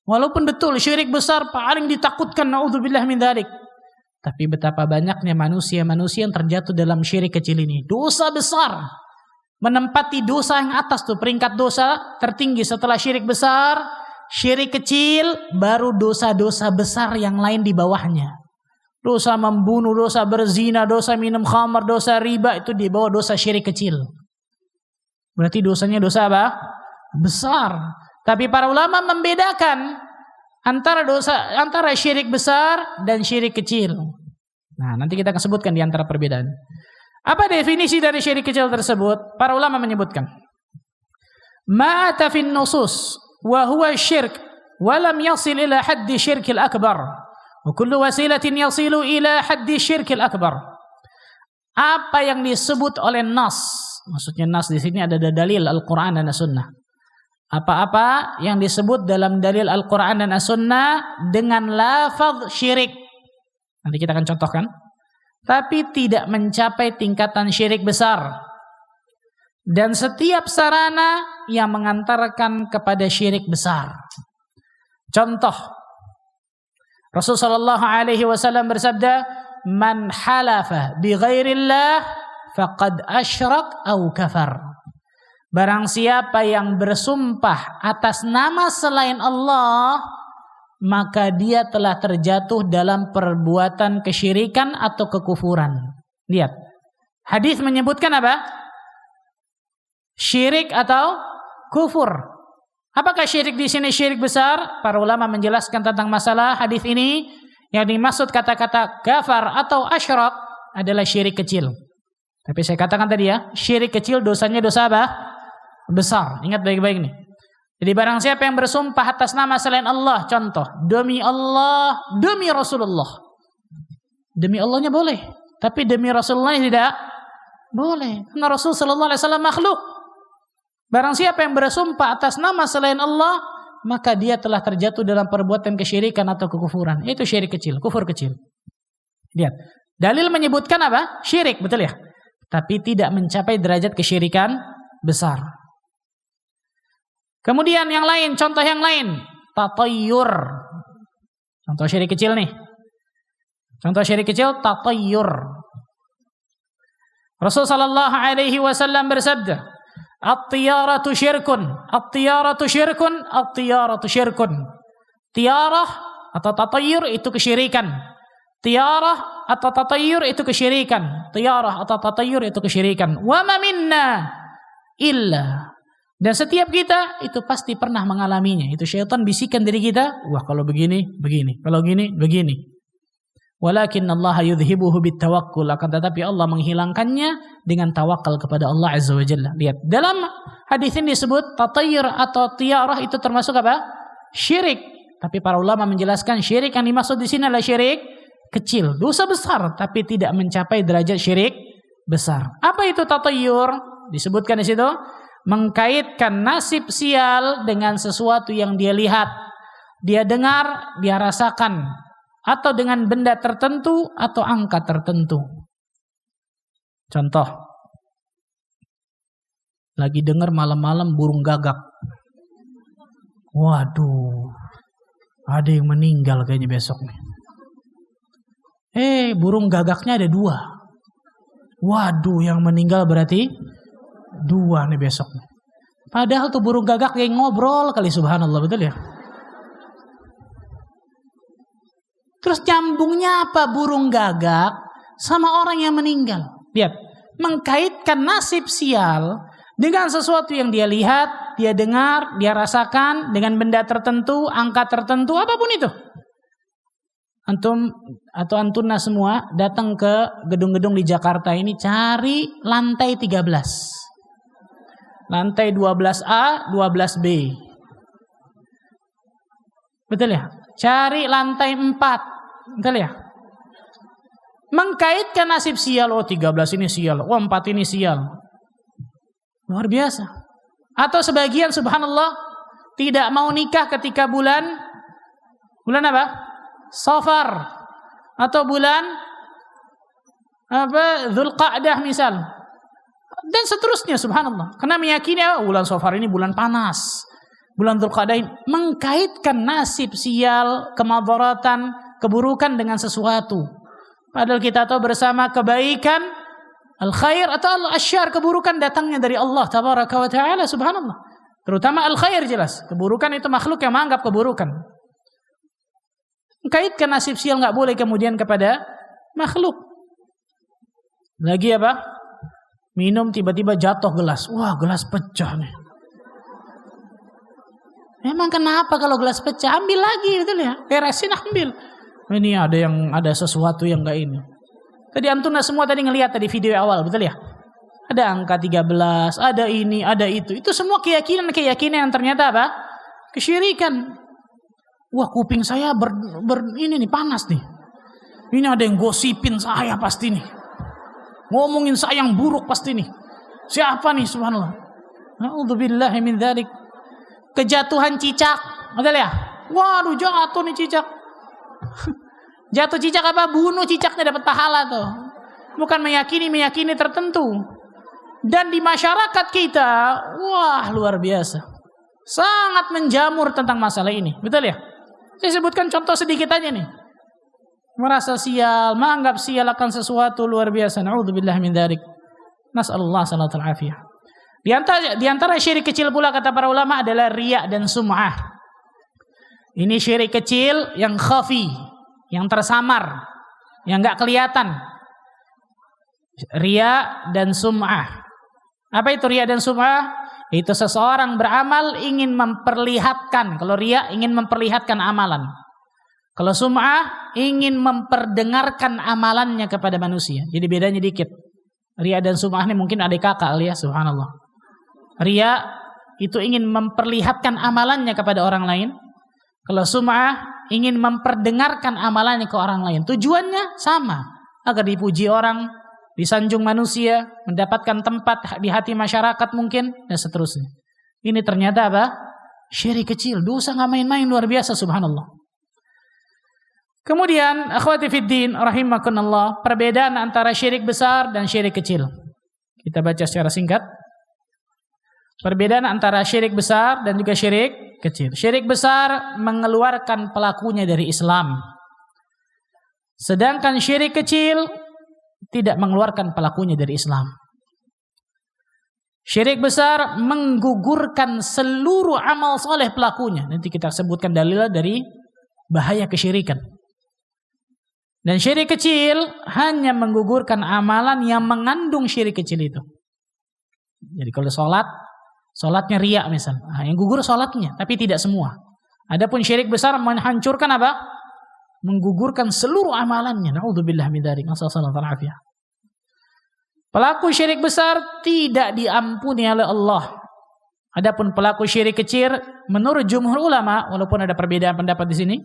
Walaupun betul syirik besar paling ditakutkan. Na'udzubillah min dzalik. Tapi betapa banyaknya manusia-manusia yang terjatuh dalam syirik kecil ini. Dosa besar. Menempati dosa yang atas tuh. Peringkat dosa tertinggi setelah syirik besar. Syirik kecil. Baru dosa-dosa besar yang lain di bawahnya. Dosa membunuh, dosa berzina, dosa minum khamar, dosa riba. Itu di bawah dosa syirik kecil. Berarti dosanya dosa apa? Besar. Tapi para ulama membedakan antara syirik besar dan syirik kecil. Nah, nanti kita akan sebutkan di antara perbedaan. Apa definisi dari syirik kecil tersebut? Para ulama menyebutkan, ma'ata fin nusus wa huwa syirk wa lam yasil ila haddi syirkil akbar wa kullu wasilatin yasilu ila haddi syirkil akbar. Apa yang disebut oleh nas, maksudnya nas di sini ada dalil Al-Qur'an dan As-Sunnah. Apa-apa yang disebut dalam dalil Al-Qur'an dan As-Sunnah dengan lafaz syirik. Nanti kita akan contohkan. Tapi tidak mencapai tingkatan syirik besar. Dan setiap sarana yang mengantarkan kepada syirik besar. Contoh. Rasulullah SAW bersabda, "Man halafa bi ghairillah faqad asyrak au kafar." Barang siapa yang bersumpah atas nama selain Allah, maka dia telah terjatuh dalam perbuatan kesyirikan atau kekufuran. Lihat. Hadis menyebutkan apa? Syirik atau kufur. Apakah syirik di sini syirik besar? Para ulama menjelaskan tentang masalah hadis ini. Yang dimaksud kata-kata kafar atau asyrak adalah syirik kecil. Tapi saya katakan tadi ya, syirik kecil dosanya dosa apa? Besar. Ingat baik-baik nih. Jadi barang siapa yang bersumpah atas nama selain Allah, contoh, demi Allah, demi Rasulullah. Demi Allahnya boleh, tapi demi Rasulullah tidak boleh. Karena Rasul sallallahu alaihi wasallam makhluk. Barang siapa yang bersumpah atas nama selain Allah, maka dia telah terjatuh dalam perbuatan kesyirikan atau kekufuran. Itu syirik kecil, kufur kecil. Lihat, dalil menyebutkan apa? Syirik, betul ya? Tapi tidak mencapai derajat kesyirikan besar. Kemudian yang lain, contoh yang lain, tatayyur. Contoh syirik kecil nih. Contoh syirik kecil, tatayyur. Rasul sallallahu alaihi wasallam bersabda, "At-tiyaratu syirkun, at-tiyaratu syirkun, at-tiyaratu syirkun." Tiarah atau tatayyur itu kesyirikan. Tiarah atau tatayyur itu kesyirikan. Tiarah atau tatayyur itu kesyirikan. Wa ma minna illa. Dan setiap kita itu pasti pernah mengalaminya. Itu syaitan bisikan diri kita, wah kalau begini, begini. Kalau gini, begini. Walakin Allah yudhibuhu bitawakkul. Akan tetapi Allah menghilangkannya dengan tawakal kepada Allah Azza wa Jalla. Lihat, dalam hadis ini disebut tatayyur atau tiarah itu termasuk apa? Syirik. Tapi para ulama menjelaskan syirik yang dimaksud di sini adalah syirik kecil. Dosa besar, tapi tidak mencapai derajat syirik besar. Apa itu tatayyur? Disebutkan di situ. Mengkaitkan nasib sial dengan sesuatu yang dia lihat, dia dengar, dia rasakan, atau dengan benda tertentu atau angka tertentu. Contoh, lagi dengar malam-malam burung gagak. Waduh, ada yang meninggal kayaknya besok nih. Burung gagaknya ada 2. Waduh, yang meninggal berarti 2 nih besok. Padahal tuh burung gagak yang ngobrol kali, subhanallah, betul ya? Terus nyambungnya apa burung gagak sama orang yang meninggal? Lihat, mengkaitkan nasib sial dengan sesuatu yang dia lihat, dia dengar, dia rasakan dengan benda tertentu, angka tertentu, apapun itu. Antum atau antuna semua datang ke gedung-gedung di Jakarta ini, cari lantai 13. Lantai 12A, 12B. Betul ya? Cari lantai 4. Betul ya? Mengkaitkan nasib sial, oh 13 ini sial, oh 4 ini sial. Luar biasa. Atau sebagian subhanallah tidak mau nikah ketika bulan apa? Safar atau bulan apa? Dzulqa'dah misal. Dan seterusnya subhanallah. Karena meyakini bulan Safar ini bulan panas. Bulan Dzulqa'dah ini mengkaitkan nasib sial, kemadaratan, keburukan dengan sesuatu. Padahal kita tahu bersama kebaikan, al-khair atau al-asyar, keburukan datangnya dari Allah tabaraka wa ta'ala subhanallah. Terutama al-khair jelas. Keburukan itu makhluk yang menganggap keburukan. Mengkaitkan nasib sial enggak boleh kemudian kepada makhluk. Lagi apa? Minum tiba-tiba jatuh gelas. Wah, gelas pecah nih. Memang kenapa kalau gelas pecah? Ambil lagi, betul ya? Beresin, ambil. Ini ada sesuatu yang enggak ini. Tadi antuna semua tadi ngelihat tadi video awal, betul ya? Ada angka 13, ada ini, ada itu. Itu semua keyakinan yang ternyata apa? Kesyirikan. Wah, kuping saya ini nih panas nih. Ini ada yang gosipin saya pasti nih. Ngomongin saya yang buruk pasti nih. Siapa nih subhanallah? Na'udzubillahi min dzalik. Kejatuhan cicak, betul ya? Waduh, jatuh nih cicak. Jatuh cicak apa? Bunuh cicaknya dapat pahala tuh. Bukan meyakini tertentu. Dan di masyarakat kita, wah luar biasa. Sangat menjamur tentang masalah ini, betul ya? Saya sebutkan contoh sedikit aja nih. Merasa sial, menganggap sial akan sesuatu luar biasa. Na'udzubillah min dzalik. Nas'alullah salatul afiyah. Di antara syirik kecil pula kata para ulama adalah riya dan sum'ah. Ini syirik kecil yang khafi, yang tersamar, yang enggak kelihatan. Riya dan sum'ah. Apa itu riya dan sum'ah? Itu seseorang beramal ingin memperlihatkan. Kalau riya ingin memperlihatkan amalan. Kalau sum'ah ingin memperdengarkan amalannya kepada manusia. Jadi bedanya dikit. Riya dan sum'ah ini mungkin adik kakak ya, subhanallah. Riya itu ingin memperlihatkan amalannya kepada orang lain. Kalau sum'ah ingin memperdengarkan amalannya ke orang lain. Tujuannya sama. Agar dipuji orang, disanjung manusia, mendapatkan tempat di hati masyarakat mungkin, dan seterusnya. Ini ternyata apa? Syirik kecil. Dosa gak main-main, luar biasa subhanallah. Kemudian akhwati fiddin rahimakumullah, perbedaan antara syirik besar dan syirik kecil. Kita baca secara singkat. Perbedaan antara syirik besar dan juga syirik kecil. Syirik besar mengeluarkan pelakunya dari Islam. Sedangkan syirik kecil tidak mengeluarkan pelakunya dari Islam. Syirik besar menggugurkan seluruh amal soleh pelakunya. Nanti kita sebutkan dalil dari bahaya kesyirikan. Dan syirik kecil hanya menggugurkan amalan yang mengandung syirik kecil itu. Jadi kalau sholatnya riya misal, yang gugur sholatnya, tapi tidak semua. Adapun syirik besar menghancurkan apa? Menggugurkan seluruh amalannya. Na'udzubillah min dzalik. Nasallallahu alaihi wasallam. Pelaku syirik besar tidak diampuni oleh Allah. Adapun pelaku syirik kecil, menurut jumhur ulama, walaupun ada perbedaan pendapat di sini,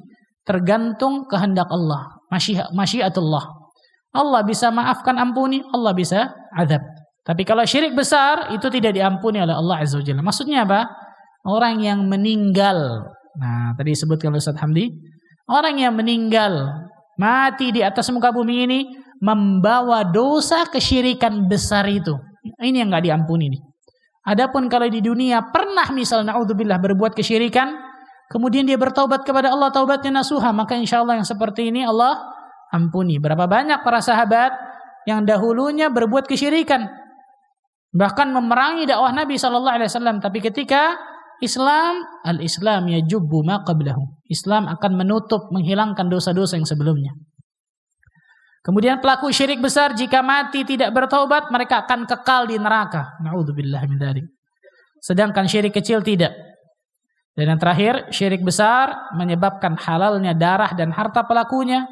tergantung kehendak Allah, masyiatullah. Allah bisa maafkan, ampuni, Allah bisa azab. Tapi kalau syirik besar itu tidak diampuni oleh Allah Azza wa Jalla. Maksudnya apa? Orang yang meninggal. Nah, tadi disebutkan oleh Ustaz Hamdi, orang yang meninggal mati di atas muka bumi ini membawa dosa kesyirikan besar itu. Ini yang enggak diampuni nih. Adapun kalau di dunia pernah misal naudzubillah berbuat kesyirikan, kemudian dia bertaubat kepada Allah, taubatnya nasuha, maka insyaallah yang seperti ini Allah ampuni. Berapa banyak para sahabat yang dahulunya berbuat kesyirikan, bahkan memerangi dakwah Nabi SAW. Tapi ketika Islam, al-Islam yajubbu ma qablahu. Islam akan menutup, menghilangkan dosa-dosa yang sebelumnya. Kemudian pelaku syirik besar jika mati tidak bertaubat, mereka akan kekal di neraka. Na'udzubillah min dzalik. Sedangkan syirik kecil tidak. Dan yang terakhir, syirik besar menyebabkan halalnya darah dan harta pelakunya.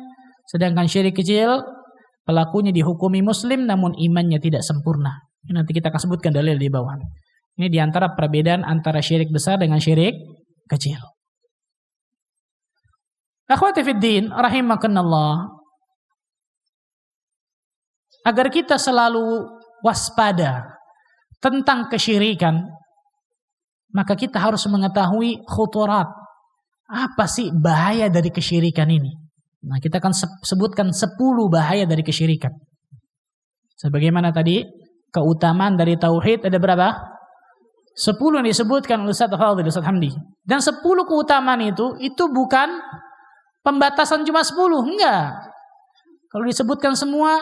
Sedangkan syirik kecil, pelakunya dihukumi muslim namun imannya tidak sempurna. Ini nanti kita akan sebutkan dalil di bawah. Ini diantara perbedaan antara syirik besar dengan syirik kecil. Akhwati fiddin, rahimakumullah. Agar kita selalu waspada tentang kesyirikan, maka kita harus mengetahui khuturat. Apa sih bahaya dari kesyirikan ini? Nah, kita akan sebutkan 10 bahaya dari kesyirikan. Sebagaimana tadi, keutamaan dari tauhid ada berapa? 10 yang disebutkan oleh Ustaz Fadhil, Ustaz Hamdi. Dan 10 keutamaan itu bukan pembatasan cuma 10, enggak. Kalau disebutkan semua,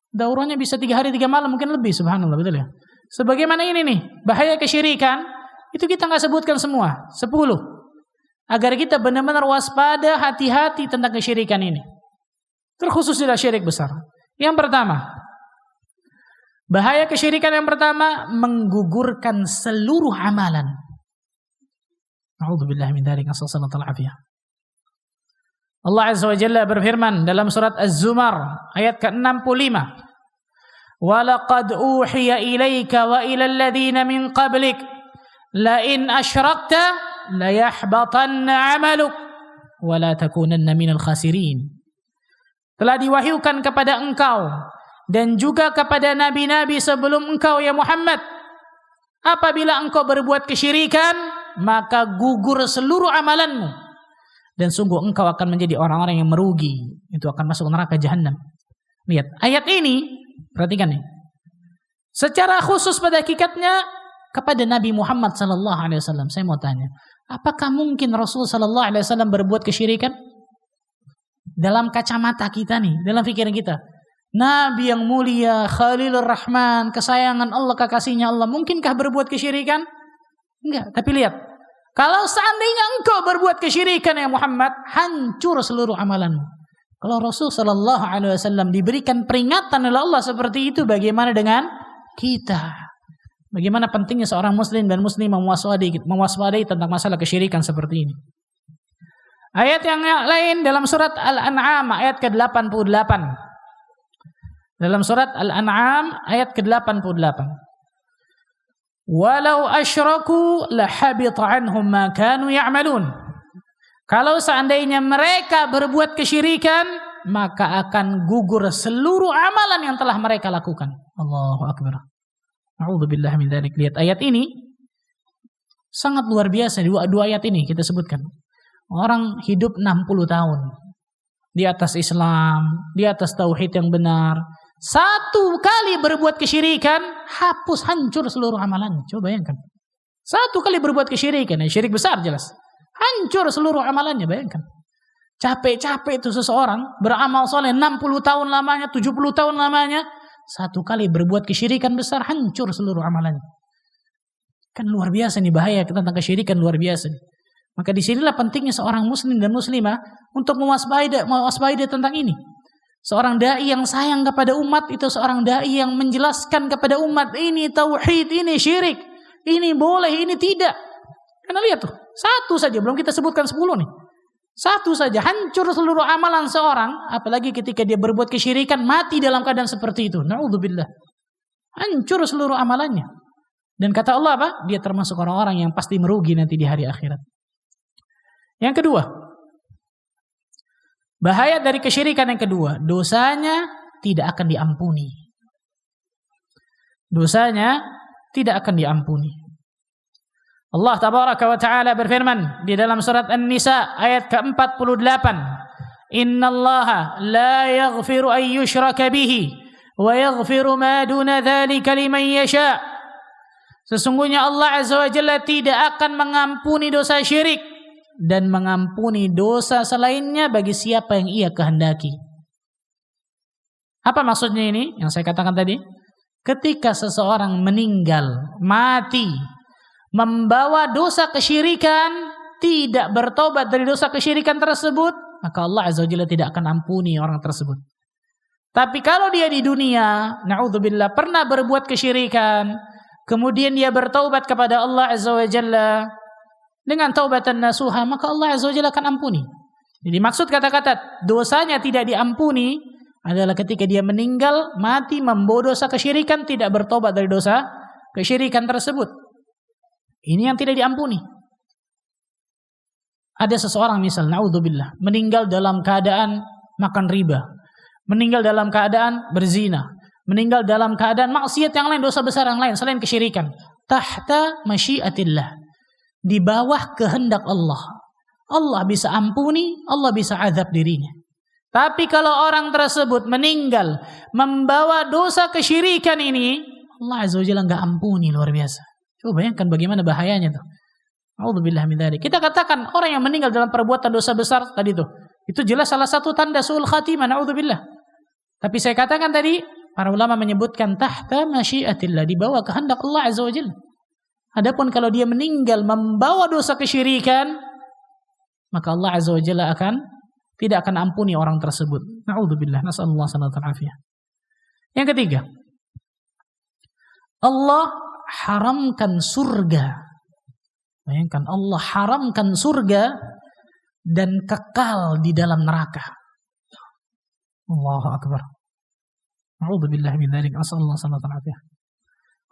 daurahnya bisa 3 hari 3 malam, mungkin lebih, subhanallah, betul ya? Sebagaimana ini nih, bahaya kesyirikan, itu kita nggak sebutkan semua, 10. Agar kita benar-benar waspada, hati-hati tentang kesyirikan ini. Terkhusus adalah syirik besar. Yang pertama, bahaya kesyirikan yang pertama, menggugurkan seluruh amalan. A'udzubillahi min dzalik, nasallallahu alaihi. Allah Azza wa Jalla berfirman dalam surat Az-Zumar ayat ke-65. Walaqad uhiya ilaika wa ilal ladzina min qablik la in asyrakta la yahbatanna 'amaluk wa la takunanna minal khasirin. Telah diwahyukan kepada engkau dan juga kepada nabi-nabi sebelum engkau ya Muhammad, apabila engkau berbuat kesyirikan maka gugur seluruh amalanmu dan sungguh engkau akan menjadi orang-orang yang merugi, itu akan masuk neraka jahanam. Lihat ayat ini, perhatikan nih. Secara khusus pada hakikatnya kepada Nabi Muhammad sallallahu alaihi wasallam. Saya mau tanya, apakah mungkin Rasul sallallahu alaihi wasallam berbuat kesyirikan? Dalam kacamata kita nih, dalam pikiran kita, Nabi yang mulia, Khalilur Rahman, kesayangan Allah, kekasihnya Allah, mungkinkah berbuat kesyirikan? Enggak. Tapi lihat, kalau seandainya engkau berbuat kesyirikan ya Muhammad, hancur seluruh amalanmu. Kalau Rasul sallallahu alaihi wasallam diberikan peringatan oleh Allah seperti itu, bagaimana dengan kita? Bagaimana pentingnya seorang muslim dan muslimah mewaspadai tentang masalah kesyirikan seperti ini. Ayat yang lain dalam surat Al-An'am ayat ke-88. Dalam surat Al-An'am ayat ke-88. Walau asyraku lahabita anhum ma kanu ya'malun. Kalau seandainya mereka berbuat kesyirikan, maka akan gugur seluruh amalan yang telah mereka lakukan. Allahu akbar. A'udzubillah min dzalik. Lihat ayat ini sangat luar biasa. Dua ayat ini kita sebutkan. Orang hidup 60 tahun di atas Islam, di atas tauhid yang benar. Satu kali berbuat kesyirikan, hapus, hancur seluruh amalannya. Coba bayangkan. Satu kali berbuat kesyirikan, syirik besar jelas. Hancur seluruh amalannya, bayangkan. Capek-capek itu seseorang beramal soleh 60 tahun lamanya, 70 tahun lamanya. Satu kali berbuat kesyirikan besar, hancur seluruh amalannya. Kan luar biasa nih, bahaya tentang kesyirikan luar biasa nih. Maka disinilah pentingnya seorang muslim dan muslimah untuk mewaspadai tentang ini. Seorang dai yang sayang kepada umat itu seorang dai yang menjelaskan kepada umat ini tauhid, ini syirik, ini boleh, ini tidak. Karena lihat tuh, satu saja, belum kita sebutkan 10 nih. Satu saja hancur seluruh amalan seorang, apalagi ketika dia berbuat kesyirikan, mati dalam keadaan seperti itu. Na'udzubillah. Hancur seluruh amalannya. Dan kata Allah apa? Dia termasuk orang-orang yang pasti merugi nanti di hari akhirat. Yang kedua, bahaya dari kesyirikan yang kedua, dosanya tidak akan diampuni. Dosanya tidak akan diampuni. Allah tabaraka wa ta'ala berfirman di dalam surat An-Nisa ayat ke-48, Innallaha la yaghfiru an yushraka bihi wa yaghfiru ma duna dzalika liman yasha. Sesungguhnya Allah Azza wa Jalla tidak akan mengampuni dosa syirik dan mengampuni dosa selainnya bagi siapa yang Ia kehendaki. Apa maksudnya ini yang saya katakan tadi? ketika seseorang meninggal, mati, membawa dosa kesyirikan, tidak bertobat dari dosa kesyirikan tersebut, maka Allah Azza wa Jalla tidak akan ampuni orang tersebut. Tapi kalau dia di dunia, na'udzubillah, pernah berbuat kesyirikan, kemudian dia bertaubat kepada Allah Azza wa Jalla dengan taubatan nasuha, maka Allah Azza wa Jalla akan ampuni. Jadi maksud kata-kata dosanya tidak diampuni adalah ketika dia meninggal, mati, membawa dosa kesyirikan, tidak bertobat dari dosa kesyirikan tersebut. Ini yang tidak diampuni. Ada seseorang misal, na'udzubillah, meninggal dalam keadaan makan riba, meninggal dalam keadaan berzina, meninggal dalam keadaan maksiat yang lain, dosa besar yang lain selain kesyirikan. Tahta masyiatillah, di bawah kehendak Allah. Allah bisa ampuni, Allah bisa azab dirinya. Tapi kalau orang tersebut meninggal membawa dosa kesyirikan ini, Allah Azza wa Jalla enggak ampuni, luar biasa. Coba bayangkan bagaimana bahayanya tuh. A'udzubillah min dzalik. Kita katakan orang yang meninggal dalam perbuatan dosa besar tadi tuh, itu jelas salah satu tanda su'ul khatimah, na'udzubillah. Tapi saya katakan tadi, para ulama menyebutkan tahta masyiatillah, di bawah kehendak Allah Azza wa Jalla. Adapun kalau dia meninggal membawa dosa kesyirikan, maka Allah Azza wa Jalla tidak akan ampuni orang tersebut. Na'udzubillah, nasallallahu alaihi wasallam. Yang ketiga, Allah haramkan surga. Bayangkan, Allah haramkan surga dan kekal di dalam neraka. Allahu akbar. Na'udzubillah min dzalik, nasallallahu alaihi wasallam.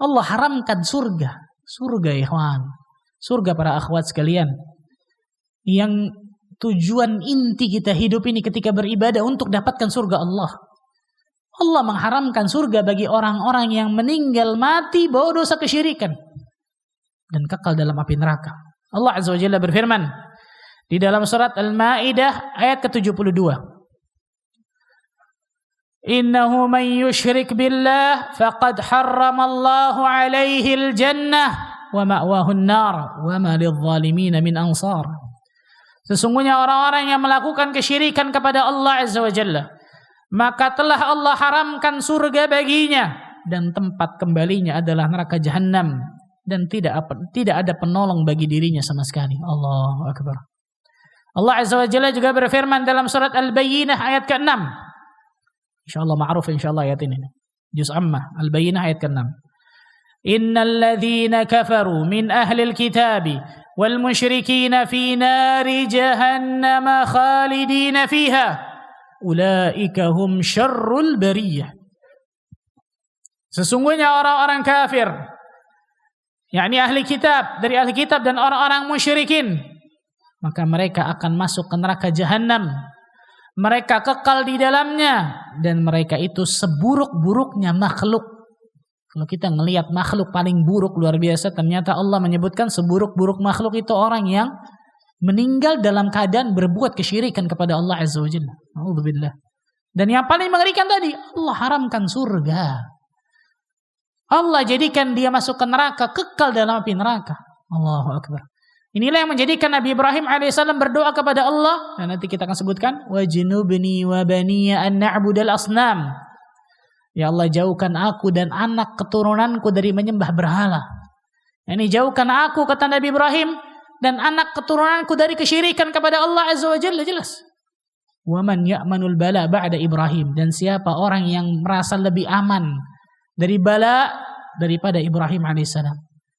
Allah haramkan surga. Surga, ikhwan. Surga para akhwat sekalian. Yang tujuan inti kita hidup ini ketika beribadah untuk dapatkan surga Allah. Allah mengharamkan surga bagi orang-orang yang meninggal mati bawa dosa kesyirikan dan kekal dalam api neraka. Allah Azza wa Jalla berfirman di dalam surat Al-Maidah ayat ke-72. Innahu man yushrik billah faqad harramallahu alaihi al-jannah wa ma'wahu an-nar wa ma lidh-dhalimin min ansar. Sesungguhnya orang-orang yang melakukan kesyirikan kepada Allah Azza wa Jalla, maka telah Allah haramkan surga baginya dan tempat kembalinya adalah neraka Jahannam dan tidak ada penolong bagi dirinya sama sekali. Allahu akbar. Allah Azza wa Jalla juga berfirman dalam surat Al-Bayyinah ayat ke-6. Insyaallah ma'ruf insyaallah ayat ini. Juz Ammah Al-Bayyinah ayat ke-6. Innal ladzina kafaru min ahlil kitabi wal musyrikin fi nari jahannam khalidin fiha ulaika hum syarrul bariyah. Sesungguhnya orang-orang kafir, yakni ahli kitab, dari ahli kitab dan orang-orang musyrikin, maka mereka akan masuk ke neraka Jahannam. Mereka kekal di dalamnya dan mereka itu seburuk-buruknya makhluk. Kalau kita ngelihat makhluk paling buruk luar biasa, ternyata Allah menyebutkan seburuk-buruk makhluk itu orang yang meninggal dalam keadaan berbuat kesyirikan kepada Allah Azza wa Jalla. A'udzubillah. Dan yang paling mengerikan tadi, Allah haramkan surga. Allah jadikan dia masuk ke neraka, kekal dalam api neraka. Allahu akbar. Inilah yang menjadikan Nabi Ibrahim alaihissalam berdoa kepada Allah, dan nanti kita akan sebutkan wajnubni wa baniya an na'budal asnam. Ya Allah, jauhkan aku dan anak keturunanku dari menyembah berhala. Ini jauhkan aku, kata Nabi Ibrahim, dan anak keturunanku dari kesyirikan kepada Allah Azza wa Jalla. Jelas. Wa man ya'manul bala ba'da Ibrahim, dan siapa orang yang merasa lebih aman dari bala daripada Ibrahim alaihissalam.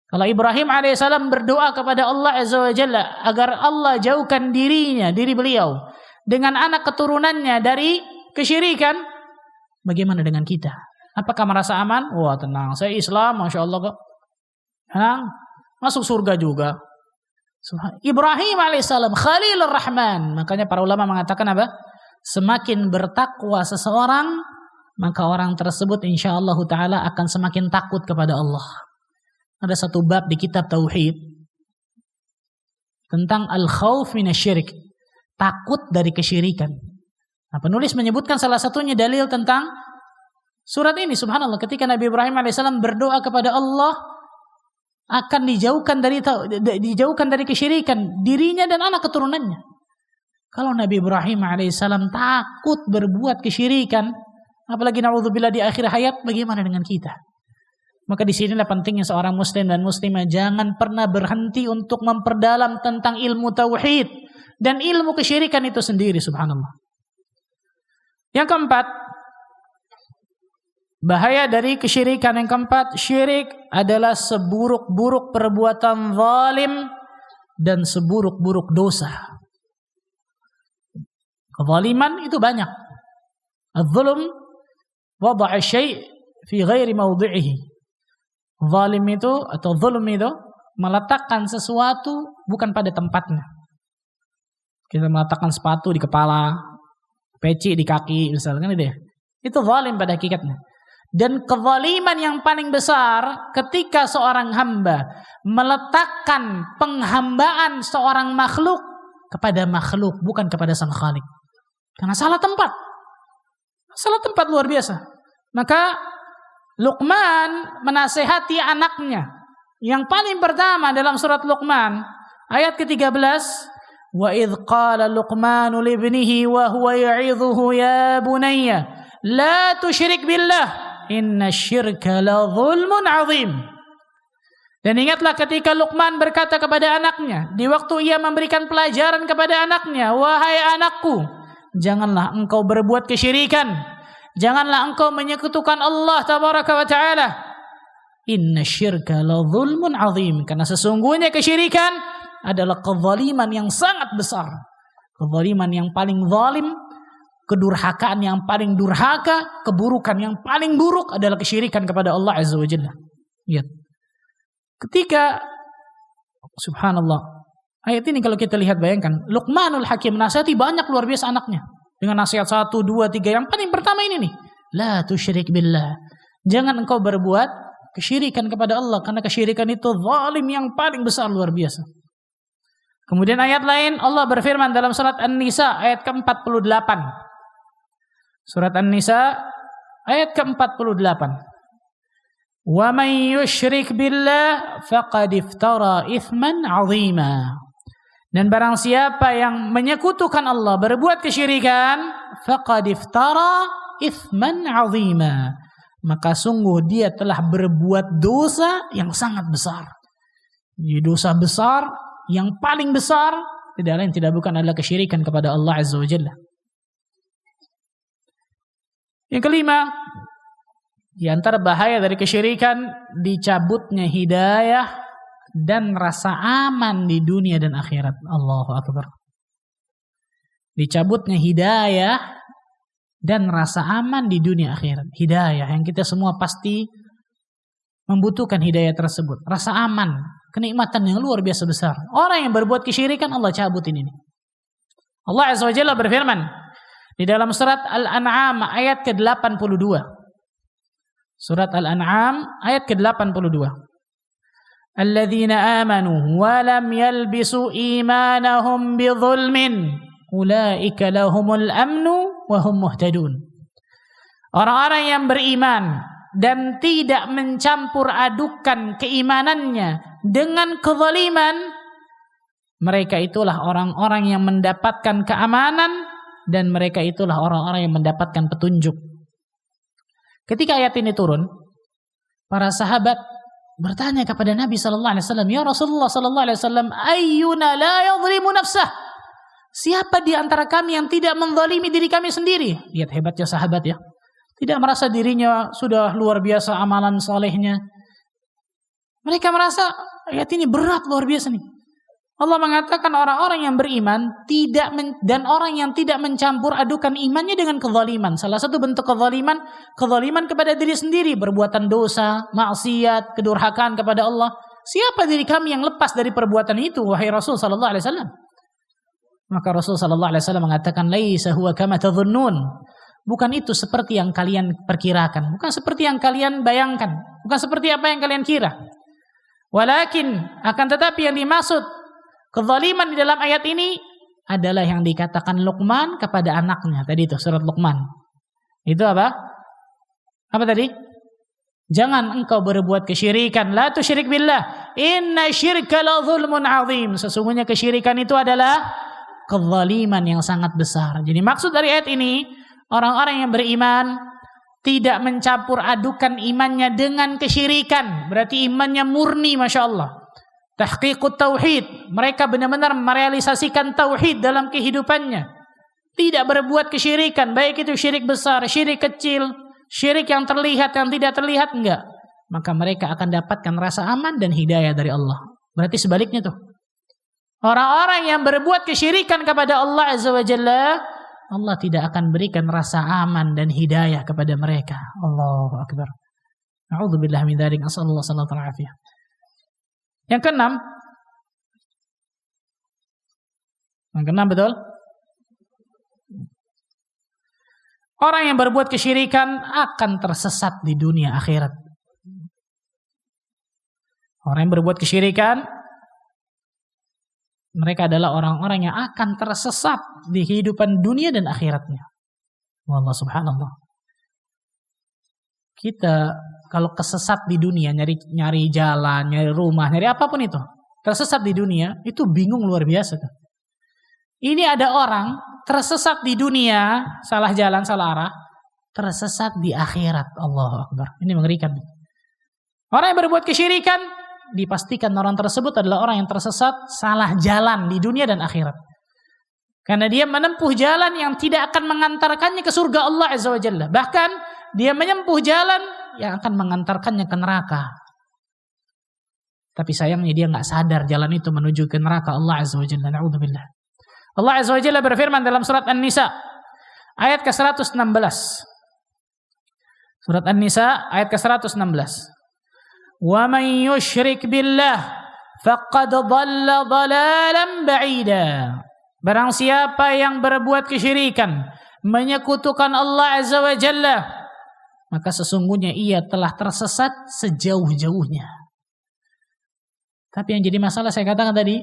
Kalau Ibrahim alaihissalam berdoa kepada Allah Azza wa Jalla agar Allah jauhkan diri beliau dengan anak keturunannya dari kesyirikan, bagaimana dengan kita? Apakah merasa aman? Wah, tenang, saya Islam, Masya Allah kok. Tenang, masuk surga juga. Ibrahim alaihissalam Khalilur Rahman. Makanya para ulama mengatakan apa? Semakin bertakwa seseorang, maka orang tersebut insyaallah ta'ala akan semakin takut kepada Allah. Ada satu bab di kitab Tauhid tentang al-khawf minasyirik, takut dari kesyirikan. Nah, penulis menyebutkan salah satunya dalil tentang surat ini. Subhanallah, ketika Nabi Ibrahim alaihissalam berdoa kepada Allah akan dijauhkan dari kesyirikan dirinya dan anak keturunannya. Kalau Nabi Ibrahim alaihissalam takut berbuat kesyirikan, apalagi na'udzubillah di akhir hayat, bagaimana dengan kita? Maka di sinilah pentingnya seorang muslim dan muslimah jangan pernah berhenti untuk memperdalam tentang ilmu tauhid dan ilmu kesyirikan itu sendiri, subhanallah. Yang keempat, bahaya dari kesyirikan yang keempat, syirik adalah seburuk-buruk perbuatan zalim dan seburuk-buruk dosa. Kezaliman itu banyak. Az-zulm wada'a syai' fi ghairi mawdi'ihi. Zalim itu atau zulm itu meletakkan sesuatu bukan pada tempatnya. Kita meletakkan sepatu di kepala, peci di kaki, misalkan itu ya. Itu zalim pada hakikatnya. Dan kezaliman yang paling besar ketika seorang hamba meletakkan penghambaan seorang makhluk kepada makhluk, bukan kepada sang Khalik. Karena salah tempat. Salah tempat luar biasa. Maka Luqman menasihati anaknya. Yang paling pertama dalam surat Luqman ayat ke-13, wa idh qala Luqmanu libnihi wa huwa ya'idhuhu ya bunayya la tusyrik billah inna syirka la zulmun azim. Dan ingatlah ketika Luqman berkata kepada anaknya di waktu ia memberikan pelajaran kepada anaknya, wahai anakku, janganlah engkau berbuat kesyirikan. Janganlah engkau menyekutukan Allah tabaraka wa ta'ala. Inna syirka la zulmun azim. Karena sesungguhnya kesyirikan adalah kezaliman yang sangat besar. Kezaliman yang paling zalim, kedurhakaan yang paling durhaka, keburukan yang paling buruk adalah kesyirikan kepada Allah azza wa jalla. Lihat. Ketika subhanallah, ayat ini kalau kita lihat bayangkan, Luqmanul Hakim nasihati banyak luar biasa anaknya. Dengan nasihat 1, 2, 3. Yang paling pertama ini nih. La tusyrik billah. Jangan engkau berbuat kesyirikan kepada Allah. Karena kesyirikan itu zalim yang paling besar luar biasa. Kemudian ayat lain Allah berfirman dalam surat An-Nisa ayat ke-48. Surat An-Nisa ayat ke-48. Wa man yusyrik billah faqad iftara itsman 'azima. Dan barang siapa yang menyekutukan Allah, berbuat kesyirikan, faqad iftara itsman 'azima. Maka sungguh dia telah berbuat dosa yang sangat besar. Jadi dosa besar yang paling besar tidak lain tidak bukan adalah kesyirikan kepada Allah azza wa jalla. Yang kelima, di antara bahaya dari kesyirikan dicabutnya hidayah dan rasa aman di dunia dan akhirat. Allahu akbar. Dicabutnya hidayah dan rasa aman di dunia akhirat. Hidayah yang kita semua pasti membutuhkan hidayah tersebut. Rasa aman, kenikmatan yang luar biasa besar. Orang yang berbuat kesyirikan Allah cabutin ini. Allah azza wa jalla berfirman di dalam surat Al-An'am ayat ke-82. Surat Al-An'am ayat ke-82. Alladzina amanu wa lam yalbisu imanahum bidzulmin ulaika lahumul amnu wa hum muhtadun. Orang-orang yang beriman dan tidak mencampur adukan keimanannya dengan kezaliman, mereka itulah orang-orang yang mendapatkan keamanan dan mereka itulah orang-orang yang mendapatkan petunjuk. Ketika ayat ini turun, para sahabat bertanya kepada Nabi sallallahu alaihi wasallam, "Ya Rasulullah sallallahu alaihi wasallam, ayyuna la yadhlimu nafsah?" Siapa di antara kami yang tidak menzalimi diri kami sendiri? Lihat hebatnya sahabat ya. Tidak merasa dirinya sudah luar biasa amalan solehnya. Mereka merasa ayat ini berat luar biasa nih. Allah mengatakan orang-orang yang beriman dan orang yang tidak mencampur adukan imannya dengan kezaliman. Salah satu bentuk kezaliman kepada diri sendiri, perbuatan dosa, maksiat, kedurhakaan kepada Allah. Siapa diri kami yang lepas dari perbuatan itu, wahai Rasul sallallahu alaihi wasallam? Maka Rasul sallallahu alaihi wasallam mengatakan, "Laisa huwa kama tadhunnun." Bukan itu seperti yang kalian perkirakan, bukan seperti yang kalian bayangkan, bukan seperti apa yang kalian kira. Walakin akan tetapi yang dimaksud kezaliman di dalam ayat ini adalah yang dikatakan Luqman kepada anaknya. Tadi itu surat Luqman. Itu apa? Apa tadi? Jangan engkau berbuat kesyirikan. La tusyrik billah. Inna syirka la zulmun azim. Sesungguhnya kesyirikan itu adalah kezaliman yang sangat besar. Jadi maksud dari ayat ini, orang-orang yang beriman tidak mencampur adukan imannya dengan kesyirikan, berarti imannya murni, Masya Allah. Tahqiqut tauhid, mereka benar-benar merealisasikan tauhid dalam kehidupannya, tidak berbuat kesyirikan, baik itu syirik besar, syirik kecil, syirik yang terlihat, yang tidak terlihat, enggak, maka mereka akan dapatkan rasa aman dan hidayah dari Allah. Berarti sebaliknya tuh, orang-orang yang berbuat kesyirikan kepada Allah Azza wa Jalla, Allah tidak akan berikan rasa aman dan hidayah kepada mereka. Allahu Akbar. A'udzubillah min dzalik. Nasallallahu alaihi wasallam. Yang keenam. Yang keenam betul? Orang yang berbuat kesyirikan akan tersesat di dunia akhirat. Orang yang berbuat kesyirikan, mereka adalah orang-orang yang akan tersesat di kehidupan dunia dan akhiratnya. Wallah subhanallah. Kita kalau kesesat di dunia, nyari jalan, nyari rumah, nyari apapun itu, tersesat di dunia, itu bingung luar biasa. Ini ada orang tersesat di dunia, salah jalan, salah arah, tersesat di akhirat. Allahu Akbar. Ini mengerikan. Orang yang berbuat kesyirikan, dipastikan orang tersebut adalah orang yang tersesat, salah jalan di dunia dan akhirat. Karena dia menempuh jalan yang tidak akan mengantarkannya ke surga Allah Azza wa Jalla. Bahkan dia menempuh jalan yang akan mengantarkannya ke neraka. Tapi sayangnya dia nggak sadar jalan itu menuju ke neraka Allah Azza wa Jalla. Na'udzubillah. Allah Azza wa Jalla berfirman dalam surat An-Nisa ayat ke-116. Surat An-Nisa ayat ke-116. وَمَنْ يُشْرِكْ بِاللَّهِ فَقَدْ ضَلَّ ضَلَالًا بَعِيدًا. Barang siapa yang berbuat kesyirikan, menyekutukan Allah Azza wa Jalla, maka sesungguhnya ia telah tersesat sejauh-jauhnya. Tapi yang jadi masalah saya katakan tadi,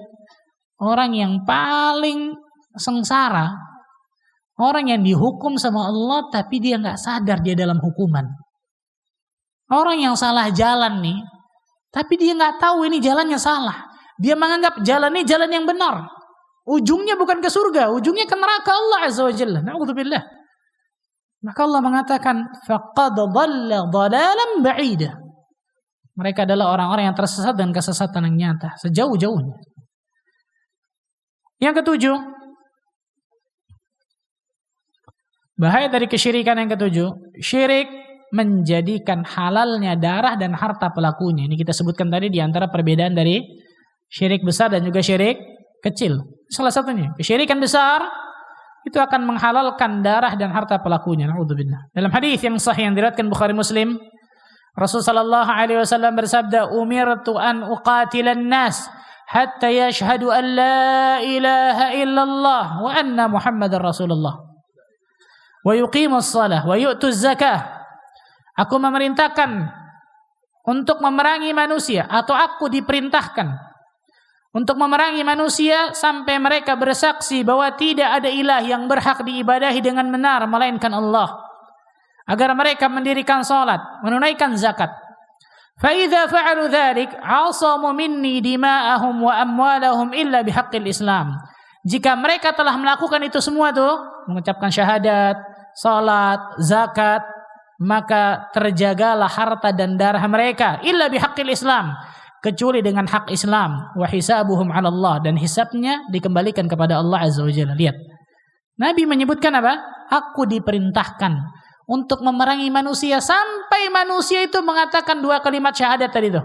orang yang paling sengsara, orang yang dihukum sama Allah tapi dia nggak sadar dia dalam hukuman. Orang yang salah jalan nih, tapi dia nggak tahu ini jalannya salah. Dia menganggap jalan ini jalan yang benar. Ujungnya bukan ke surga, ujungnya ke neraka Allah Azza wa Jalla. Na'udzubillah. Maka Allah mengatakan, faqad dhalla dhalalan ba'ida. Mereka adalah orang-orang yang tersesat dan kesesatan yang nyata, sejauh-jauhnya. Yang ketujuh, bahaya dari kesyirikan yang ketujuh, syirik menjadikan halalnya darah dan harta pelakunya. Ini kita sebutkan tadi di antara perbedaan dari syirik besar dan juga syirik kecil. Salah satunya, kesyirikan besar itu akan menghalalkan darah dan harta pelakunya. Na'udzubillah. Dalam hadis yang sahih yang diriwayatkan Bukhari Muslim, Rasulullah sallallahu alaihi wasallam bersabda, "Umirtu an uqatilan nas hatta yashhadu an la ilaha illallah wa anna Muhammadar Rasulullah wa yuqimus shalah wa yu'tuz zakah." Aku memerintahkan untuk memerangi manusia, atau aku diperintahkan untuk memerangi manusia sampai mereka bersaksi bahwa tidak ada ilah yang berhak diibadahi dengan benar melainkan Allah, agar mereka mendirikan salat, menunaikan zakat. Fa idza fa'alu dzalik 'asamu minni dima'ahum wa amwalahum illa bihaqqil Islam. Jika mereka telah melakukan itu semua tuh, mengucapkan syahadat, salat, zakat, maka terjagalah harta dan darah mereka illa bihaqqil Islam, kecuali dengan hak Islam. Wa hisabuhum 'ala Allah, dan hisabnya dikembalikan kepada Allah Azza wa Jalla. Lihat, Nabi menyebutkan apa? Aku diperintahkan untuk memerangi manusia sampai manusia itu mengatakan dua kalimat syahadat tadi itu,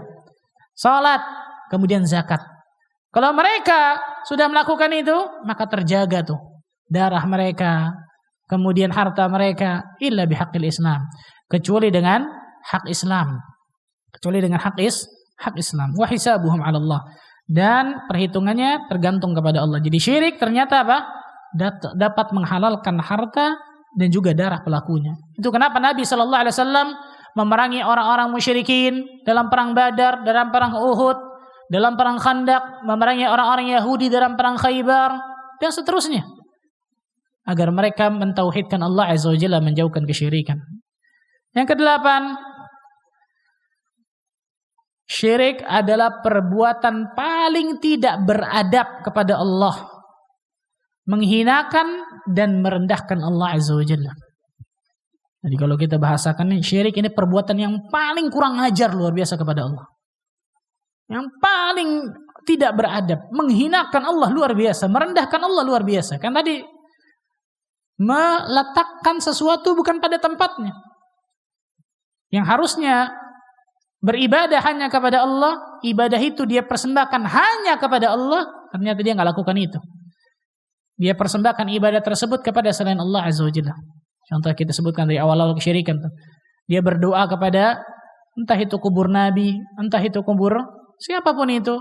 salat, kemudian zakat. Kalau mereka sudah melakukan itu, maka terjaga tuh darah mereka, kemudian harta mereka, illa bihaqqil Islam, kecuali dengan hak Islam, kecuali dengan hak Islam. Wa hisabuhum 'ala Allah, dan perhitungannya tergantung kepada Allah. Jadi syirik ternyata apa? Dapat menghalalkan harta dan juga darah pelakunya. Itu kenapa Nabi sallallahu alaihi wasallam memerangi orang-orang musyrikin dalam perang Badar, dalam perang Uhud, dalam perang Khandaq, memerangi orang-orang Yahudi dalam perang Khaybar, dan seterusnya, agar mereka mentauhidkan Allah Azza wa Jalla, menjauhkan kesyirikan. Yang kedelapan, syirik adalah perbuatan paling tidak beradab kepada Allah, menghinakan dan merendahkan Allah Azza wa Jalla. Jadi kalau kita bahasakan nih, syirik ini perbuatan yang paling kurang ajar luar biasa kepada Allah. Yang paling tidak beradab, menghinakan Allah luar biasa, merendahkan Allah luar biasa. Kan tadi meletakkan sesuatu bukan pada tempatnya. Yang harusnya beribadah hanya kepada Allah, ibadah itu dia persembahkan hanya kepada Allah, ternyata dia nggak lakukan itu. Dia persembahkan ibadah tersebut kepada selain Allah Azza wa Jalla. Contoh kita sebutkan dari awal-awal kesyirikan. Dia berdoa kepada entah itu kubur Nabi, entah itu kubur siapapun itu,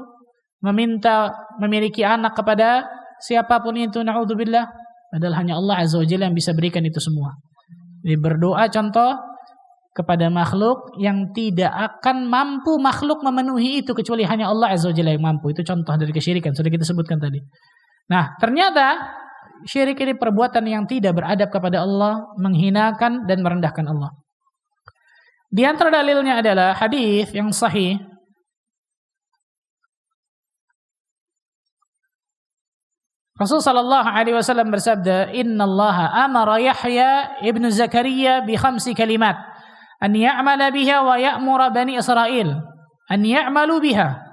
meminta memiliki anak kepada siapapun itu, na'udzubillah, padahal hanya Allah Azza wa Jalla yang bisa berikan itu semua. Jadi berdoa contoh kepada makhluk yang tidak akan mampu makhluk memenuhi itu kecuali hanya Allah Azza wa Jalla yang mampu. Itu contoh dari kesyirikan, sudah kita sebutkan tadi. Nah, ternyata syirik ini perbuatan yang tidak beradab kepada Allah, menghinakan dan merendahkan Allah. Di antara dalilnya adalah hadis yang sahih Rasul sallallahu alaihi wasallam bersabda, "Innallaha amara Yahya ibn Zakaria bi 5 kalimat, an ya'mala biha wa ya'mura bani Israil an ya'malu biha."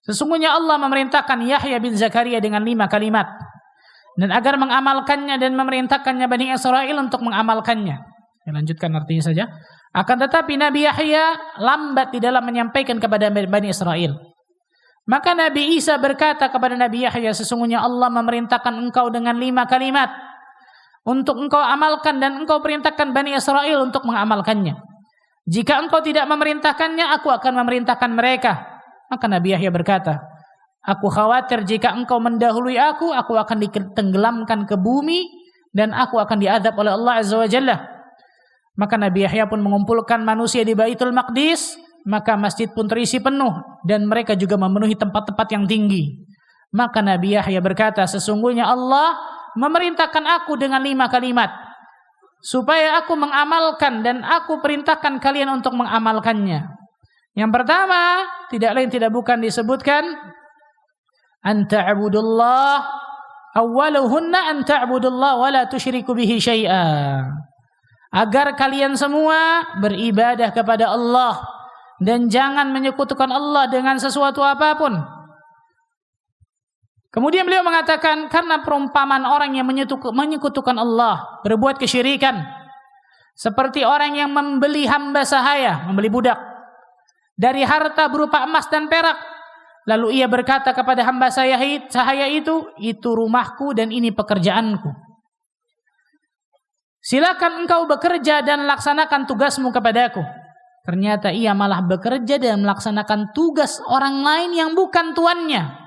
Sesungguhnya Allah memerintahkan Yahya bin Zakaria dengan 5 kalimat dan agar mengamalkannya dan memerintahkannya Bani Israil untuk mengamalkannya. Saya lanjutkan artinya saja. Akan tetapi Nabi Yahya lambat di dalam menyampaikan kepada Bani Israil. Maka Nabi Isa berkata kepada Nabi Yahya, sesungguhnya Allah memerintahkan engkau dengan 5 kalimat untuk engkau amalkan dan engkau perintahkan Bani Israil untuk mengamalkannya. Jika engkau tidak memerintahkannya, aku akan memerintahkan mereka. Maka Nabi Yahya berkata, aku khawatir jika engkau mendahului aku akan ditenggelamkan ke bumi dan aku akan diazab oleh Allah Azza wa Jalla. Maka Nabi Yahya pun mengumpulkan manusia di Baitul Maqdis, maka masjid pun terisi penuh dan mereka juga memenuhi tempat-tempat yang tinggi. Maka Nabi Yahya berkata, sesungguhnya Allah memerintahkan aku dengan 5 kalimat supaya aku mengamalkan dan aku perintahkan kalian untuk mengamalkannya. Yang pertama, tidak lain tidak bukan disebutkan an ta'budullah, awwaluhunna an ta'budullah wa la tusyriku bihi syai'a. Agar kalian semua beribadah kepada Allah dan jangan menyekutukan Allah dengan sesuatu apapun. Kemudian beliau mengatakan, karena perumpamaan orang yang menyekutukan Allah, berbuat kesyirikan, seperti orang yang membeli hamba sahaya, membeli budak dari harta berupa emas dan perak. Lalu ia berkata kepada hamba sahaya itu rumahku dan ini pekerjaanku. Silakan engkau bekerja dan laksanakan tugasmu kepadaku. Ternyata ia malah bekerja dan melaksanakan tugas orang lain yang bukan tuannya.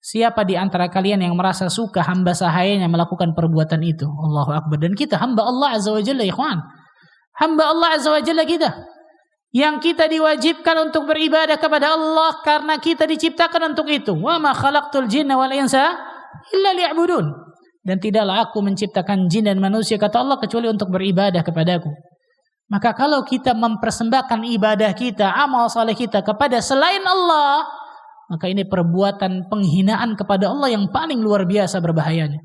Siapa di antara kalian yang merasa suka hamba sahayanya melakukan perbuatan itu? Allahu Akbar. Dan kita hamba Allah Azza wa Jalla, ikhwan. Hamba Allah Azza wa Jalla kita. Yang kita diwajibkan untuk beribadah kepada Allah karena kita diciptakan untuk itu. Wa ma khalaqtul jinna wal insa illa liya'budun. Dan tidaklah aku menciptakan jin dan manusia, kata Allah, kecuali untuk beribadah kepadaku. Maka kalau kita mempersembahkan ibadah kita, amal saleh kita kepada selain Allah, maka ini perbuatan penghinaan kepada Allah yang paling luar biasa berbahayanya.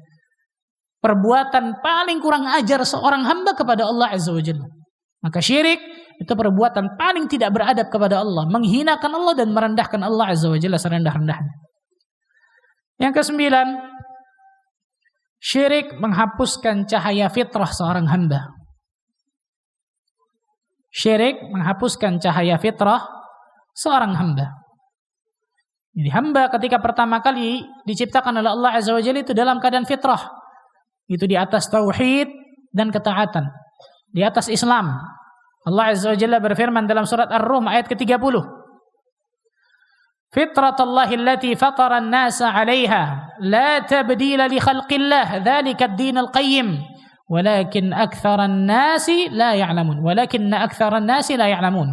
Perbuatan paling kurang ajar seorang hamba kepada Allah Azza wa Jalla. Maka syirik itu perbuatan paling tidak beradab kepada Allah, menghinakan Allah dan merendahkan Allah Azza wa Jalla serendah-rendahnya. Yang ke-9, syirik menghapuskan cahaya fitrah seorang hamba. Syirik menghapuskan cahaya fitrah seorang hamba. Jadi hamba ketika pertama kali diciptakan oleh Allah Azza wa Jalla itu dalam keadaan fitrah. Itu di atas tauhid dan ketaatan. Di atas Islam. Allah Azza wa Jalla berfirman dalam surat Ar-Rum ayat ke-30. Fitratallahi allati fatara an-nasa 'alaiha la tabdila li khalqillah dzalika ad-dinul qayyim walakin aktsaran nasi la ya'lamun walakinna aktsaran nasi la ya'lamun.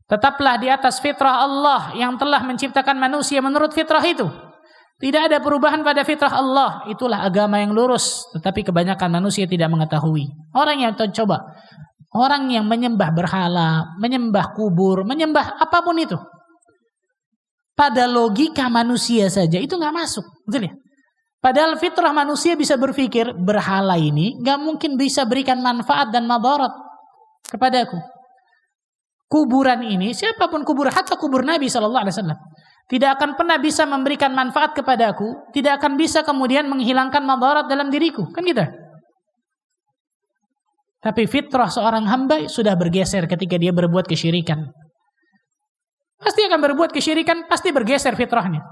Tetaplah di atas fitrah Allah yang telah menciptakan manusia menurut fitrah itu. Tidak ada perubahan pada fitrah Allah. Itulah agama yang lurus, tetapi kebanyakan manusia tidak mengetahui. Orang yang menyembah berhala, menyembah kubur, menyembah apapun itu, pada logika manusia saja itu nggak masuk, betul ya? Padahal fitrah manusia bisa berpikir, berhala ini gak mungkin bisa berikan manfaat dan madarat kepadaku. Kuburan ini, siapapun kubur, hatta kubur Nabi SAW, tidak akan pernah bisa memberikan manfaat kepadaku, tidak akan bisa kemudian menghilangkan madarat dalam diriku. Kan gitu. Tapi fitrah seorang hamba sudah bergeser ketika dia berbuat kesyirikan. Pasti akan berbuat kesyirikan, pasti bergeser fitrahnya.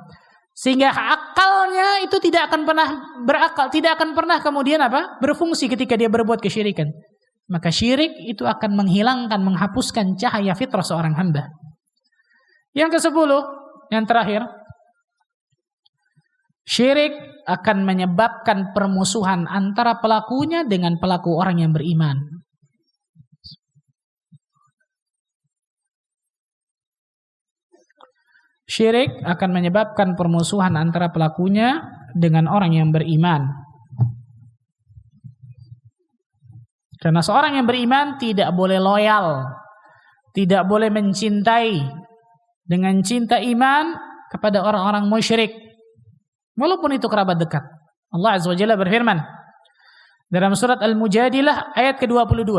Sehingga akalnya itu tidak akan pernah berakal, tidak akan pernah kemudian berfungsi ketika dia berbuat kesyirikan. Maka syirik itu akan menghilangkan, menghapuskan cahaya fitrah seorang hamba. Yang ke-10, yang terakhir, syirik akan menyebabkan permusuhan antara pelakunya dengan pelaku orang yang beriman. Syirik akan menyebabkan permusuhan antara pelakunya dengan orang yang beriman. Karena seorang yang beriman tidak boleh loyal, tidak boleh mencintai dengan cinta iman kepada orang-orang musyrik, walaupun itu kerabat dekat. Allah Azza wa Jalla berfirman dalam surat Al-Mujadilah ayat ke-22.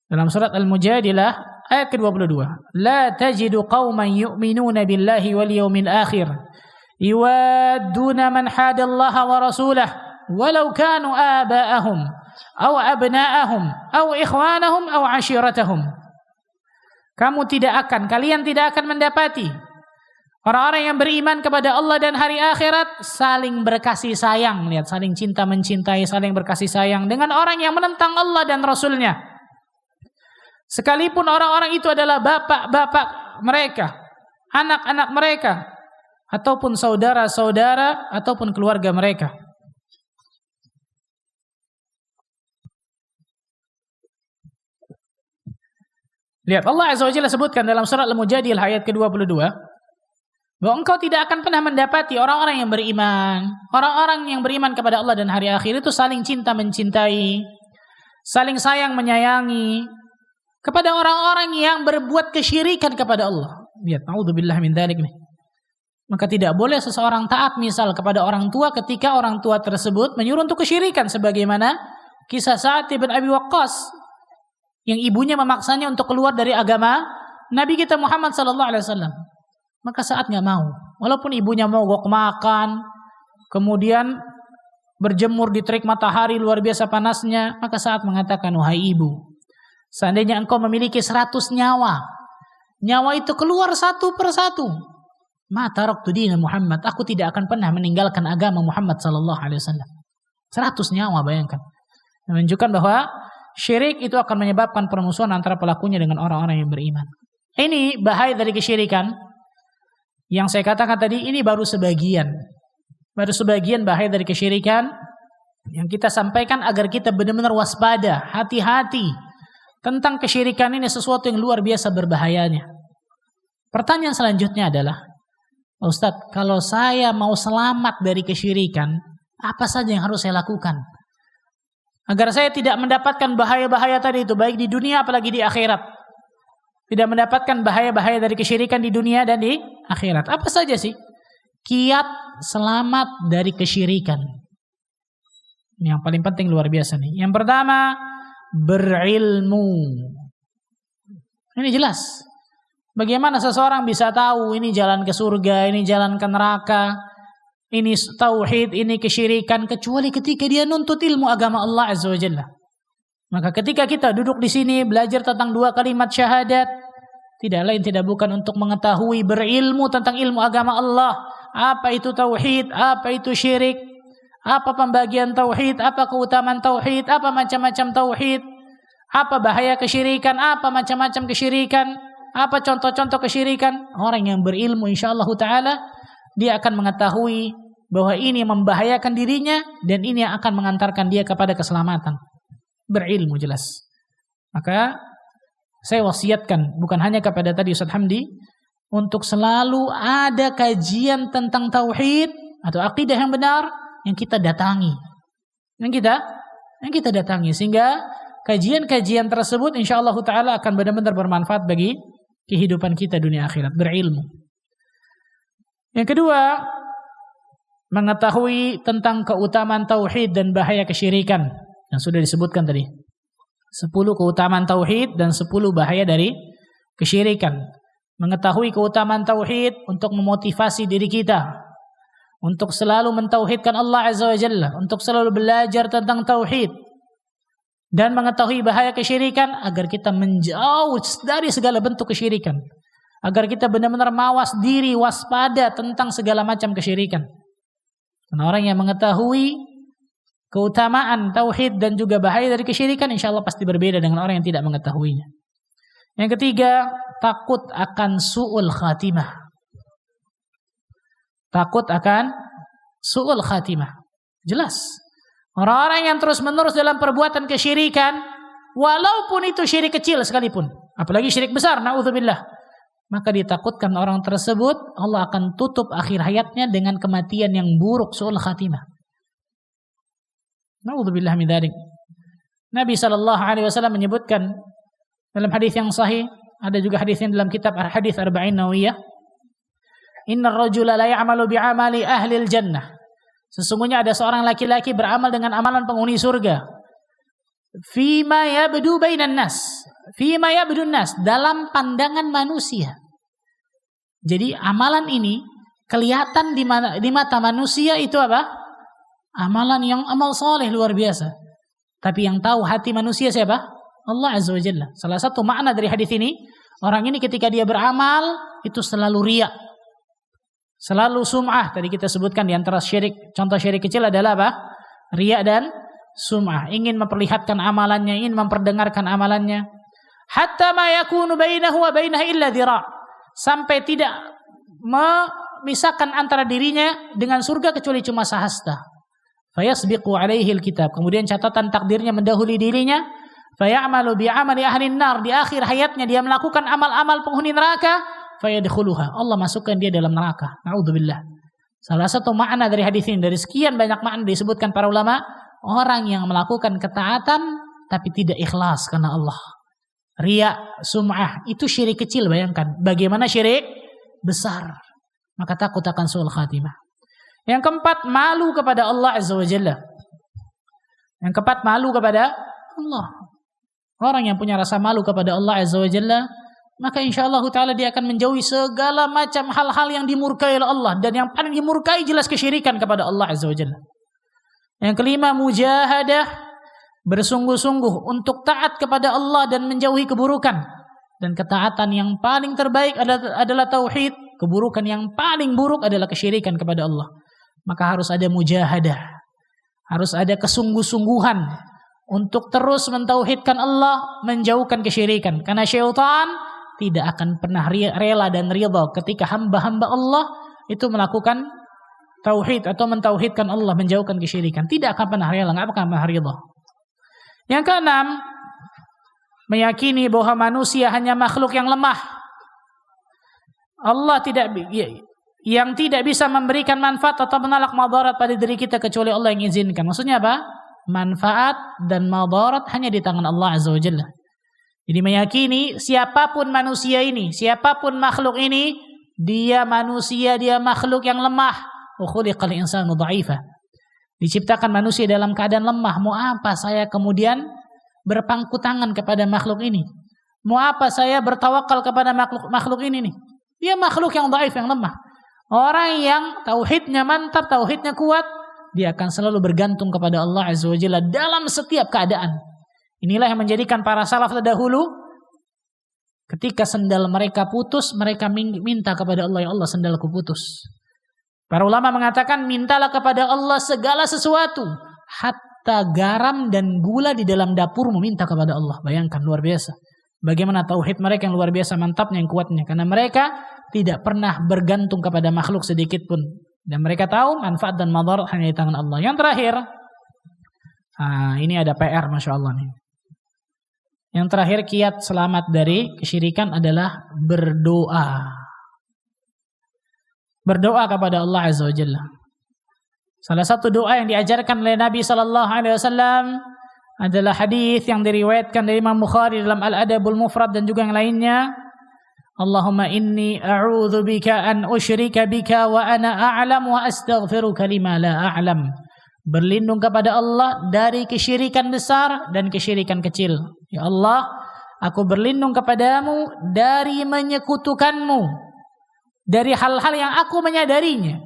Dalam surat Al-Mujadilah ayat ke-22, la tajidu qauman yu'minuna billahi wal yawmil akhir yuwadduna man hadallaha wa rasulahu walau kanu aba'ahum aw abna'ahum aw ikhwanahum aw ashiratahum. Kalian tidak akan mendapati orang-orang yang beriman kepada Allah dan hari akhirat saling berkasih sayang, lihat, saling cinta mencintai, saling berkasih sayang dengan orang yang menentang Allah dan Rasulnya. Sekalipun orang-orang itu adalah bapak-bapak mereka, anak-anak mereka, ataupun saudara-saudara, ataupun keluarga mereka. Lihat, Allah Azza wa Jalla sebutkan dalam surat Al-Mujadilah ayat ke-22, bahwa engkau tidak akan pernah mendapati orang-orang yang beriman, orang-orang yang beriman kepada Allah dan hari akhir itu saling cinta mencintai, saling sayang menyayangi kepada orang-orang yang berbuat kesyirikan kepada Allah. Lihat, naudzubillah min dzalik nih. Maka tidak boleh seseorang taat misal kepada orang tua ketika orang tua tersebut menyuruh untuk kesyirikan, sebagaimana kisah Sa'ad bin Abi Waqqas yang ibunya memaksanya untuk keluar dari agama Nabi kita Muhammad sallallahu alaihi wasallam. Maka Sa'ad enggak mau, walaupun ibunya mogok makan, kemudian berjemur di terik matahari luar biasa panasnya, maka Sa'ad mengatakan, wahai ibu, seandainya engkau memiliki 100 nyawa, nyawa itu keluar satu persatu, ma taraktu dina Muhammad, aku tidak akan pernah meninggalkan agama Muhammad sallallahu alaihi wasallam. 100 nyawa, bayangkan. Menunjukkan bahwa syirik itu akan menyebabkan permusuhan antara pelakunya dengan orang-orang yang beriman. Ini bahaya dari kesyirikan. Yang saya katakan tadi, ini baru sebagian bahaya dari kesyirikan yang kita sampaikan agar kita benar-benar waspada, hati-hati tentang kesyirikan ini, sesuatu yang luar biasa berbahayanya. Pertanyaan selanjutnya adalah, Ustadz, kalau saya mau selamat dari kesyirikan, apa saja yang harus saya lakukan agar saya tidak mendapatkan bahaya-bahaya tadi itu, baik di dunia apalagi di akhirat? Tidak mendapatkan bahaya-bahaya dari kesyirikan di dunia dan di akhirat. Apa saja sih kiat selamat dari kesyirikan? Ini yang paling penting, luar biasa nih. Yang pertama, berilmu. Ini jelas. Bagaimana seseorang bisa tahu ini jalan ke surga, ini jalan ke neraka, ini tauhid, ini kesyirikan, kecuali ketika dia nuntut ilmu agama Allah Azza wa Jalla. Maka ketika kita duduk di sini belajar tentang 2 kalimat syahadat, tidak lain tidak bukan untuk mengetahui, berilmu tentang ilmu agama Allah. Apa itu tauhid, apa itu syirik, apa pembagian tauhid, apa keutamaan tauhid, apa macam-macam tauhid, apa bahaya kesyirikan, apa macam-macam kesyirikan, apa contoh-contoh kesyirikan. Orang yang berilmu insyaallah ta'ala, dia akan mengetahui bahwa ini membahayakan dirinya dan ini yang akan mengantarkan dia kepada keselamatan. Berilmu jelas. Maka saya wasiatkan bukan hanya kepada tadi Ustaz Hamdi, untuk selalu ada kajian tentang tauhid atau akidah yang benar yang kita datangi. Yang kita datangi, sehingga kajian-kajian tersebut insyaallah taala akan benar-benar bermanfaat bagi kehidupan kita dunia akhirat. Berilmu. Yang kedua, mengetahui tentang keutamaan tauhid dan bahaya kesyirikan yang sudah disebutkan tadi. 10 keutamaan tauhid dan 10 bahaya dari kesyirikan. Mengetahui keutamaan tauhid untuk memotivasi diri kita untuk selalu mentauhidkan Allah Azza wa Jalla, untuk selalu belajar tentang tauhid dan mengetahui bahaya kesyirikan agar kita menjauh dari segala bentuk kesyirikan. Agar kita benar-benar mawas diri, waspada tentang segala macam kesyirikan. Karena orang yang mengetahui keutamaan tauhid dan juga bahaya dari kesyirikan, insya Allah pasti berbeda dengan orang yang tidak mengetahuinya. Yang ketiga, takut akan su'ul khatimah. Takut akan su'ul khatimah. Jelas. Orang-orang yang terus-menerus dalam perbuatan kesyirikan, walaupun itu syirik kecil sekalipun, apalagi syirik besar, na'udzubillah, maka ditakutkan orang tersebut Allah akan tutup akhir hayatnya dengan kematian yang buruk, su'ul khatimah. Na'udzubillah min dzalik. Nabi SAW menyebutkan dalam hadis yang sahih, ada juga hadis yang dalam kitab Hadis Arba'in Nawawiyah, Innar rajula la ya'malu bi'amali ahlil jannah. Sesungguhnya ada seorang laki-laki beramal dengan amalan penghuni surga. Fima yabdu bainan nas. Fima yabdun nas, dalam pandangan manusia. Jadi amalan ini kelihatan di mata manusia itu apa? Amalan yang amal soleh luar biasa. Tapi yang tahu hati manusia siapa? Allah Azza wa Jalla. Salah satu makna dari hadis ini, orang ini ketika dia beramal itu selalu riya. Selalu sum'ah. Tadi kita sebutkan di antara syirik, contoh syirik kecil adalah apa? Riya dan sum'ah. Ingin memperlihatkan amalannya, ingin memperdengarkan amalannya. Hatta ma yakunu bainahu wa bainaha illa dhira'. Sampai tidak memisahkan antara dirinya dengan surga kecuali cuma sahasta. Fayasbiqu alaihi alkitab. Kemudian catatan takdirnya mendahului dirinya. Fayamalu bi'amali ahlin nar. Di akhir hayatnya dia melakukan amal-amal penghuni neraka. Fayadkhuluha. Allah masukkan dia dalam neraka. Na'udzubillah. Salah satu makna dari hadis ini, dari sekian banyak makna disebutkan para ulama, orang yang melakukan ketaatan tapi tidak ikhlas karena Allah. Riya, sum'ah, itu syirik kecil, bayangkan. Bagaimana syirik besar? Maka takut akan su'ul khatimah. Yang keempat, malu kepada Allah Azza wa Jalla. Yang keempat, malu kepada Allah. Orang yang punya rasa malu kepada Allah Azza wa Jalla, maka insyaallah ta'ala dia akan menjauhi segala macam hal-hal yang dimurkai oleh Allah. Dan yang paling dimurkai jelas kesyirikan kepada Allah Azza wa Jalla. Yang kelima, mujahadah, bersungguh-sungguh untuk taat kepada Allah dan menjauhi keburukan. Dan ketaatan yang paling terbaik adalah tauhid. Keburukan yang paling buruk adalah kesyirikan kepada Allah. Maka harus ada mujahadah. Harus ada kesungguh-sungguhan untuk terus mentauhidkan Allah, menjauhkan kesyirikan. Karena syaitan tidak akan pernah rela dan ridha ketika hamba-hamba Allah itu melakukan tauhid atau mentauhidkan Allah, menjauhkan kesyirikan. Tidak akan pernah rela, tidak akan pernah ridha. Yang keenam, meyakini bahwa manusia hanya makhluk yang lemah. Allah yang tidak bisa memberikan manfaat atau menolak madarat pada diri kita kecuali Allah yang izinkan. Maksudnya apa? Manfaat dan madarat hanya di tangan Allah Azza wa Jalla. Jadi meyakini siapapun manusia ini, siapapun makhluk ini, dia manusia, dia makhluk yang lemah. Wa khuliqal insanu dha'ifa. Diciptakan manusia dalam keadaan lemah. Mau apa saya kemudian berpangku tangan kepada makhluk ini? Mau apa saya bertawakal kepada makhluk ini nih? Dia makhluk yang dhaif, yang lemah. Orang yang tauhidnya mantap, tauhidnya kuat, dia akan selalu bergantung kepada Allah Azza wa Jalla dalam setiap keadaan. Inilah yang menjadikan para salaf terdahulu ketika sendal mereka putus, mereka minta kepada Allah, ya Allah sendalku putus. Para ulama mengatakan mintalah kepada Allah segala sesuatu, hatta garam dan gula di dalam dapur meminta kepada Allah. Bayangkan, luar biasa. Bagaimana tauhid mereka yang luar biasa mantapnya, yang kuatnya. Karena mereka tidak pernah bergantung kepada makhluk sedikit pun. Dan mereka tahu manfaat dan madarat hanya di tangan Allah. Yang terakhir, ini ada PR, Masya Allah nih. Yang terakhir, kiat selamat dari kesyirikan adalah berdoa. Berdoa kepada Allah Azza wa Jalla. Salah satu doa yang diajarkan oleh Nabi SAW adalah hadis yang diriwayatkan dari Imam Bukhari dalam Al-Adabul Mufrad dan juga yang lainnya. Allahumma inni a'udzubika an usyrika bika wa ana a'lam wa astaghfiruka lima la a'lam. Berlindung kepada Allah dari kesyirikan besar dan kesyirikan kecil. Ya Allah, aku berlindung kepadamu dari menyekutukanmu, dari hal-hal yang aku menyadarinya,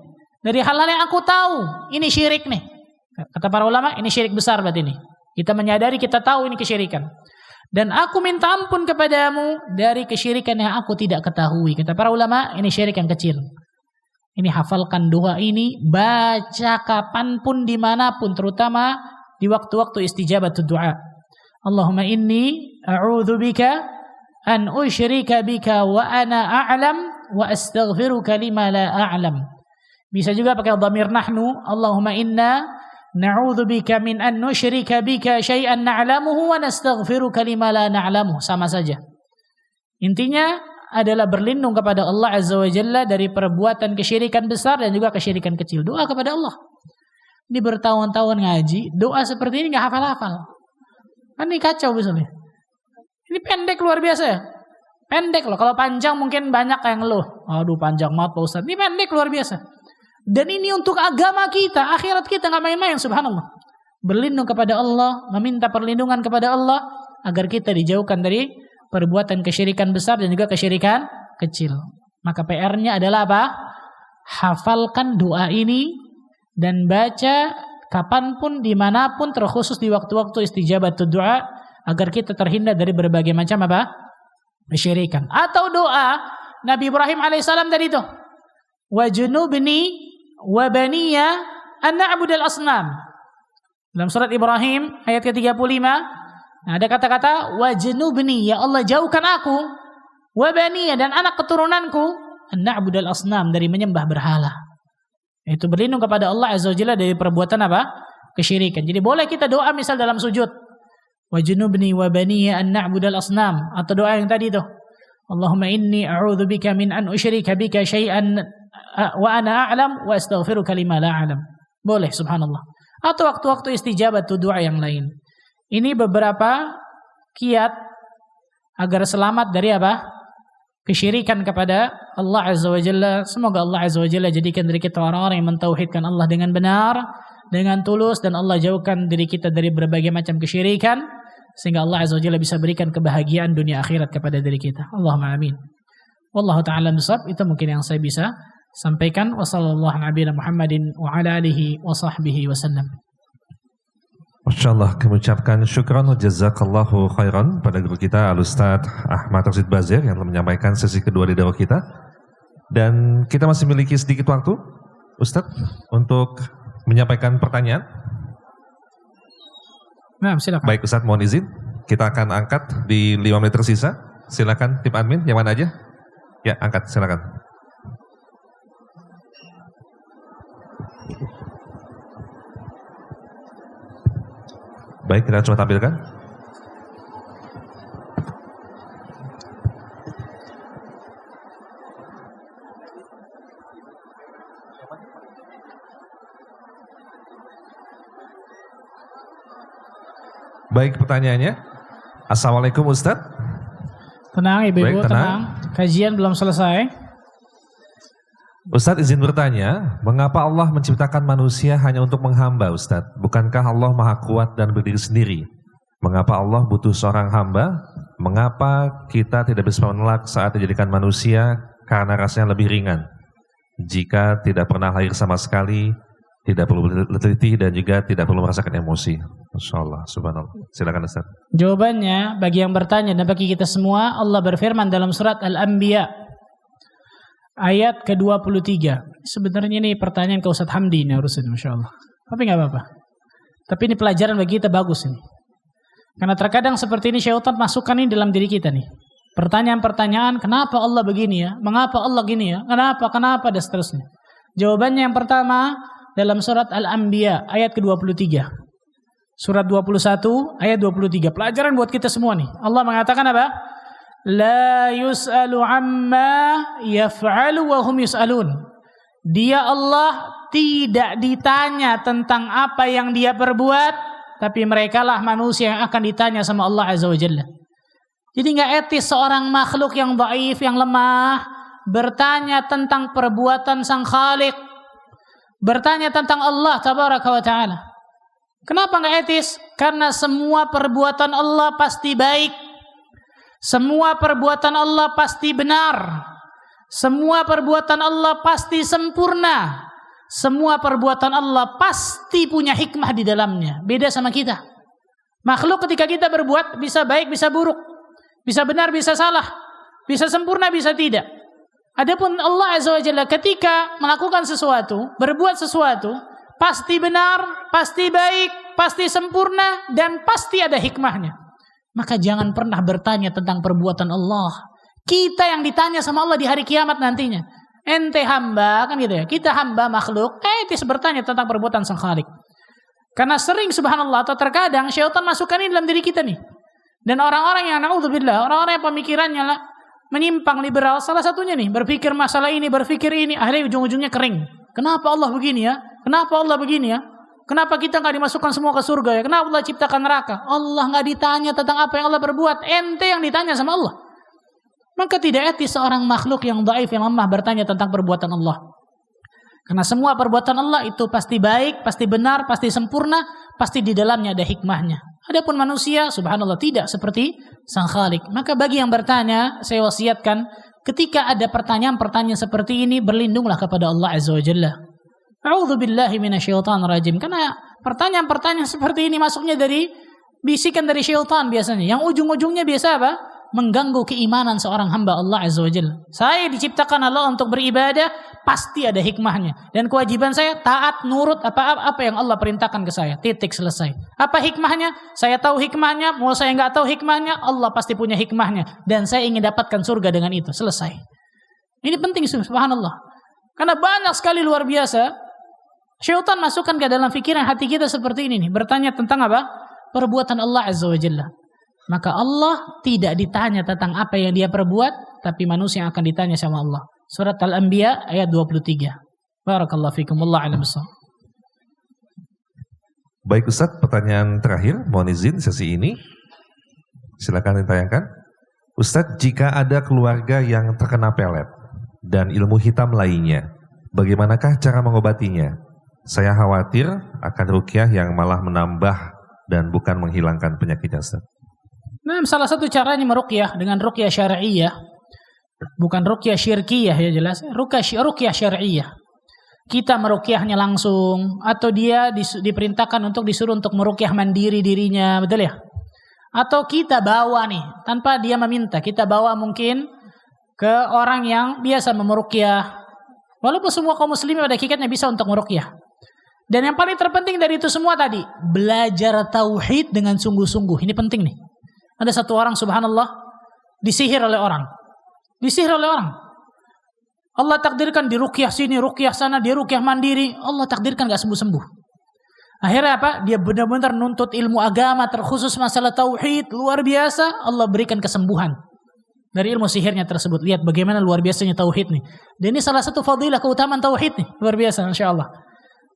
dari hal-hal yang aku tahu ini syirik nih. Kata para ulama, ini syirik besar berarti ini. Kita menyadari, kita tahu ini kesyirikan. Dan aku minta ampun kepadamu dari kesyirikan yang aku tidak ketahui. Kata para ulama, ini syirik yang kecil. Ini hafalkan doa ini, baca kapanpun, dimanapun, terutama di waktu-waktu istijabatul du'a. Allahumma inni a'udzubika an usyrika bika wa ana a'lam wa astaghfiruka lima la a'lam. Bisa juga pakai dhamir nahnu. Allahumma inna na'udzubika min an nusyrika bika syai'an na'lamuhu wa nastaghfiruka lima la na'lamuhu. Sama saja. Intinya adalah berlindung kepada Allah Azza wa Jalla dari perbuatan kesyirikan besar dan juga kesyirikan kecil. Doa kepada Allah. Ini bertahun-tahun ngaji, doa seperti ini gak hafal-hafal. Kan ini kacau misalnya. Ini pendek luar biasa ya. Pendek loh. Kalau panjang mungkin banyak yang ngeluh. Aduh panjang banget Pak Ustaz. Ini pendek luar biasa. Dan ini untuk agama kita, akhirat kita gak main-main, subhanallah. Berlindung kepada Allah, meminta perlindungan kepada Allah agar kita dijauhkan dari perbuatan kesyirikan besar dan juga kesyirikan kecil. Maka PR-nya adalah apa? Hafalkan doa ini dan baca kapanpun, dimanapun, terkhusus di waktu-waktu istijabatul du'a, agar kita terhindar dari berbagai macam apa? Kesyirikan. Atau doa Nabi Ibrahim alaihissalam tadi itu, wajnubni wa baniya an na'budal asnam. Dalam surat Ibrahim ayat ke-35, nah, ada kata-kata wajnubni, ya Allah jauhkan aku, wa baniya, dan anak keturunanku, an na'budal asnam, dari menyembah berhala. Itu berlindung kepada Allah Azza wa Jalla dari perbuatan apa? Kesyirikan. Jadi boleh kita doa misal dalam sujud, wajnubni wa baniya an na'budal asnam, atau doa yang tadi itu, Allahumma inni a'udzubika min an usyrika bika syai'an wa ana a'lam wa astaghfiruka lima la a'lam. Boleh, subhanallah. Atau waktu-waktu istijabatul du'a yang lain. Ini beberapa kiat agar selamat dari apa? Kesyirikan kepada Allah Azza wa Jalla. Semoga Allah Azza wa Jalla jadikan diri kita orang-orang yang mentauhidkan Allah dengan benar, dengan tulus, dan Allah jauhkan diri kita dari berbagai macam kesyirikan, sehingga Allah Azza wa Jalla bisa berikan kebahagiaan dunia akhirat kepada diri kita. Allahumma amin. Wallahu ta'ala bisawab. Itu mungkin yang saya bisa sampaikan. Wassallallahu nabiyana Muhammadin wa ala alihi wa sahbihi wasallam. Masyaallah, kami ucapkan syukran wa jazakallahu khairan pada guru kita Al-Ustaz Ahmad Rashid Bazir yang telah menyampaikan sesi kedua di dakwah kita. Dan kita masih memiliki sedikit waktu, Ustaz, untuk menyampaikan pertanyaan. Nah, silakan. Baik Ustaz, mohon izin. Kita akan angkat di 5 menit tersisa. Silakan tim admin, yang mana aja? Ya, angkat, silakan. Baik, kita coba tampilkan. Baik, pertanyaannya. Assalamualaikum Ustaz. Tenang ibu-ibu, Baik, tenang. Kajian belum selesai. Ustaz izin bertanya, mengapa Allah menciptakan manusia hanya untuk menghamba Ustaz? Bukankah Allah maha kuat dan berdiri sendiri? Mengapa Allah butuh seorang hamba? Mengapa kita tidak bisa menolak saat dijadikan manusia karena rasanya lebih ringan? Jika tidak pernah lahir sama sekali, tidak perlu teliti dan juga tidak perlu merasakan emosi. Masyaallah, subhanallah. Silakan Ustaz. Jawabannya bagi yang bertanya dan bagi kita semua, Allah berfirman dalam surat Al-Anbiya ayat ke-23. Sebenarnya ini pertanyaan ke Ustaz Hamdi ini harusnya, Masya Allah. Tapi gak apa-apa. Tapi ini pelajaran bagi kita bagus ini. Karena terkadang seperti ini syaitan masukkan ini dalam diri kita nih. Pertanyaan-pertanyaan, kenapa Allah begini ya? Mengapa Allah gini ya? Kenapa, dan seterusnya. Jawabannya yang pertama, dalam surat Al-Anbiya ayat ke-23. Surat 21 ayat 23. Pelajaran buat kita semua nih. Allah mengatakan apa? La yus'alu amma yaf'alu wa hum yus'alun. Dia Allah tidak ditanya tentang apa yang dia perbuat, tapi merekalah manusia yang akan ditanya sama Allah Azza wa Jalla. Jadi nggak etis seorang makhluk yang dhaif, yang lemah, bertanya tentang perbuatan Sang Khalik, bertanya tentang Allah Tabaraka wa Ta'ala. Kenapa nggak etis? Karena semua perbuatan Allah pasti baik, semua perbuatan Allah pasti benar, semua perbuatan Allah pasti sempurna, semua perbuatan Allah pasti punya hikmah di dalamnya. Beda sama kita. Makhluk ketika kita berbuat bisa baik, bisa buruk, bisa benar, bisa salah, bisa sempurna, bisa tidak. Adapun Allah Azza wa Jalla ketika melakukan sesuatu, berbuat sesuatu, pasti benar, pasti baik, pasti sempurna, dan pasti ada hikmahnya. Maka jangan pernah bertanya tentang perbuatan Allah. Kita yang ditanya sama Allah di hari kiamat nantinya. Ente hamba, kan gitu ya. Kita hamba makhluk, etis bertanya tentang perbuatan Sang Khalik. Karena sering subhanallah atau terkadang syaitan masukkan ini dalam diri kita nih. Dan orang-orang yang na'udzubillah, orang-orang yang pemikirannya lah menyimpang liberal, salah satunya nih berpikir masalah ini, berpikir ini, akhirnya ujung-ujungnya kering. Kenapa Allah begini ya? Kenapa Allah begini ya? Kenapa kita nggak dimasukkan semua ke surga ya? Kenapa Allah ciptakan neraka? Allah nggak ditanya tentang apa yang Allah berbuat, ente yang ditanya sama Allah. Maka tidak etis seorang makhluk yang dhaif, yang lemah bertanya tentang perbuatan Allah. Karena semua perbuatan Allah itu pasti baik, pasti benar, pasti sempurna, pasti di dalamnya ada hikmahnya. Adapun manusia, subhanallah, tidak seperti Sang Khalik. Maka bagi yang bertanya, saya wasiatkan, ketika ada pertanyaan-pertanyaan seperti ini, berlindunglah kepada Allah Azza wa Jalla. A'udzubillahi minasyaitonir rajim. Karena pertanyaan-pertanyaan seperti ini masuknya dari bisikan dari syaitan biasanya. Yang ujung-ujungnya biasa apa? Mengganggu keimanan seorang hamba Allah Azza wa Jalla. Saya diciptakan Allah untuk beribadah, pasti ada hikmahnya. Dan kewajiban saya taat, nurut apa yang Allah perintahkan ke saya. Titik, selesai. Apa hikmahnya? Saya tahu hikmahnya, mau saya nggak tahu hikmahnya, Allah pasti punya hikmahnya. Dan saya ingin dapatkan surga dengan itu. Selesai. Ini penting, subhanallah. Karena banyak sekali luar biasa syaitan masukkan ke dalam pikiran hati kita seperti ini nih. Bertanya tentang apa? Perbuatan Allah Azza wa Jalla. Maka Allah tidak ditanya tentang apa yang dia perbuat, tapi manusia yang akan ditanya sama Allah. Surat Al-Anbiya ayat 23. Barakallahu fikum. Wallahu a'lam bishawab. Baik Ustaz, pertanyaan terakhir, mohon izin sesi ini. Silakan ditayangkan. Ustaz, jika ada keluarga yang terkena pelet dan ilmu hitam lainnya, bagaimanakah cara mengobatinya? Saya khawatir akan ruqyah yang malah menambah dan bukan menghilangkan penyakitnya, Ustaz. Nah, salah satu caranya meruqyah dengan ruqyah syar'iyyah. Bukan ruqyah syirkiyah ya jelas. Ruqyah syar'iyyah. Kita meruqyahnya langsung atau dia diperintahkan untuk disuruh untuk meruqyah mandiri dirinya, betul ya? Atau kita bawa nih tanpa dia meminta, kita bawa mungkin ke orang yang biasa meruqyah. Walaupun semua kaum muslimin pada hakikatnya bisa untuk meruqyah. Dan yang paling terpenting dari itu semua tadi, belajar tauhid dengan sungguh-sungguh. Ini penting nih. Ada satu orang subhanallah disihir oleh orang. Disihir oleh orang. Allah takdirkan di ruqyah sini, ruqyah sana, dia ruqyah mandiri. Allah takdirkan gak sembuh-sembuh. Akhirnya apa? Dia benar-benar nuntut ilmu agama terkhusus masalah tauhid. Luar biasa. Allah berikan kesembuhan dari ilmu sihirnya tersebut. Lihat bagaimana luar biasanya tauhid nih. Dan ini salah satu fadilah keutamaan tauhid nih. Luar biasa insya Allah.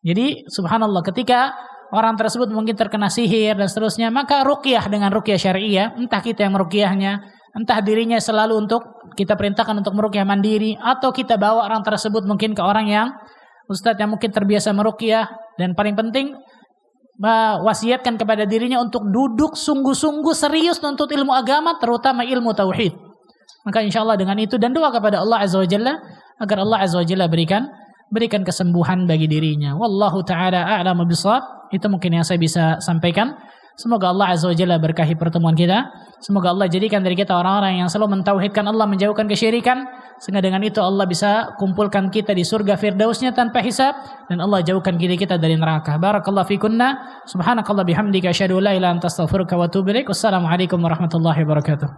Jadi subhanallah ketika orang tersebut mungkin terkena sihir dan seterusnya, maka ruqyah dengan ruqyah syar'iyyah, entah kita yang meruqyahnya, entah dirinya selalu untuk kita perintahkan untuk meruqyah mandiri, atau kita bawa orang tersebut mungkin ke orang yang ustadz yang mungkin terbiasa meruqyah, dan paling penting wasiatkan kepada dirinya untuk duduk sungguh-sungguh serius nuntut ilmu agama, terutama ilmu tauhid. Maka insyaallah dengan itu dan doa kepada Allah Azza wa Jalla agar Allah Azza wa Jalla berikan kesembuhan bagi dirinya. Wallahu ta'ala a'lamu bishawab. Itu mungkin yang saya bisa sampaikan. Semoga Allah Azza wa Jalla berkahi pertemuan kita. Semoga Allah jadikan dari kita orang-orang yang selalu mentauhidkan Allah, menjauhkan kesyirikan. Sehingga dengan itu Allah bisa kumpulkan kita di surga firdausnya tanpa hisab. Dan Allah jauhkan diri kita dari neraka. Barakallahu fikunna. Subhanakallah bihamdika asyhadu an la ilaha illa anta astaghfiruka wa atubu ilaik. Wassalamualaikum warahmatullahi wabarakatuh.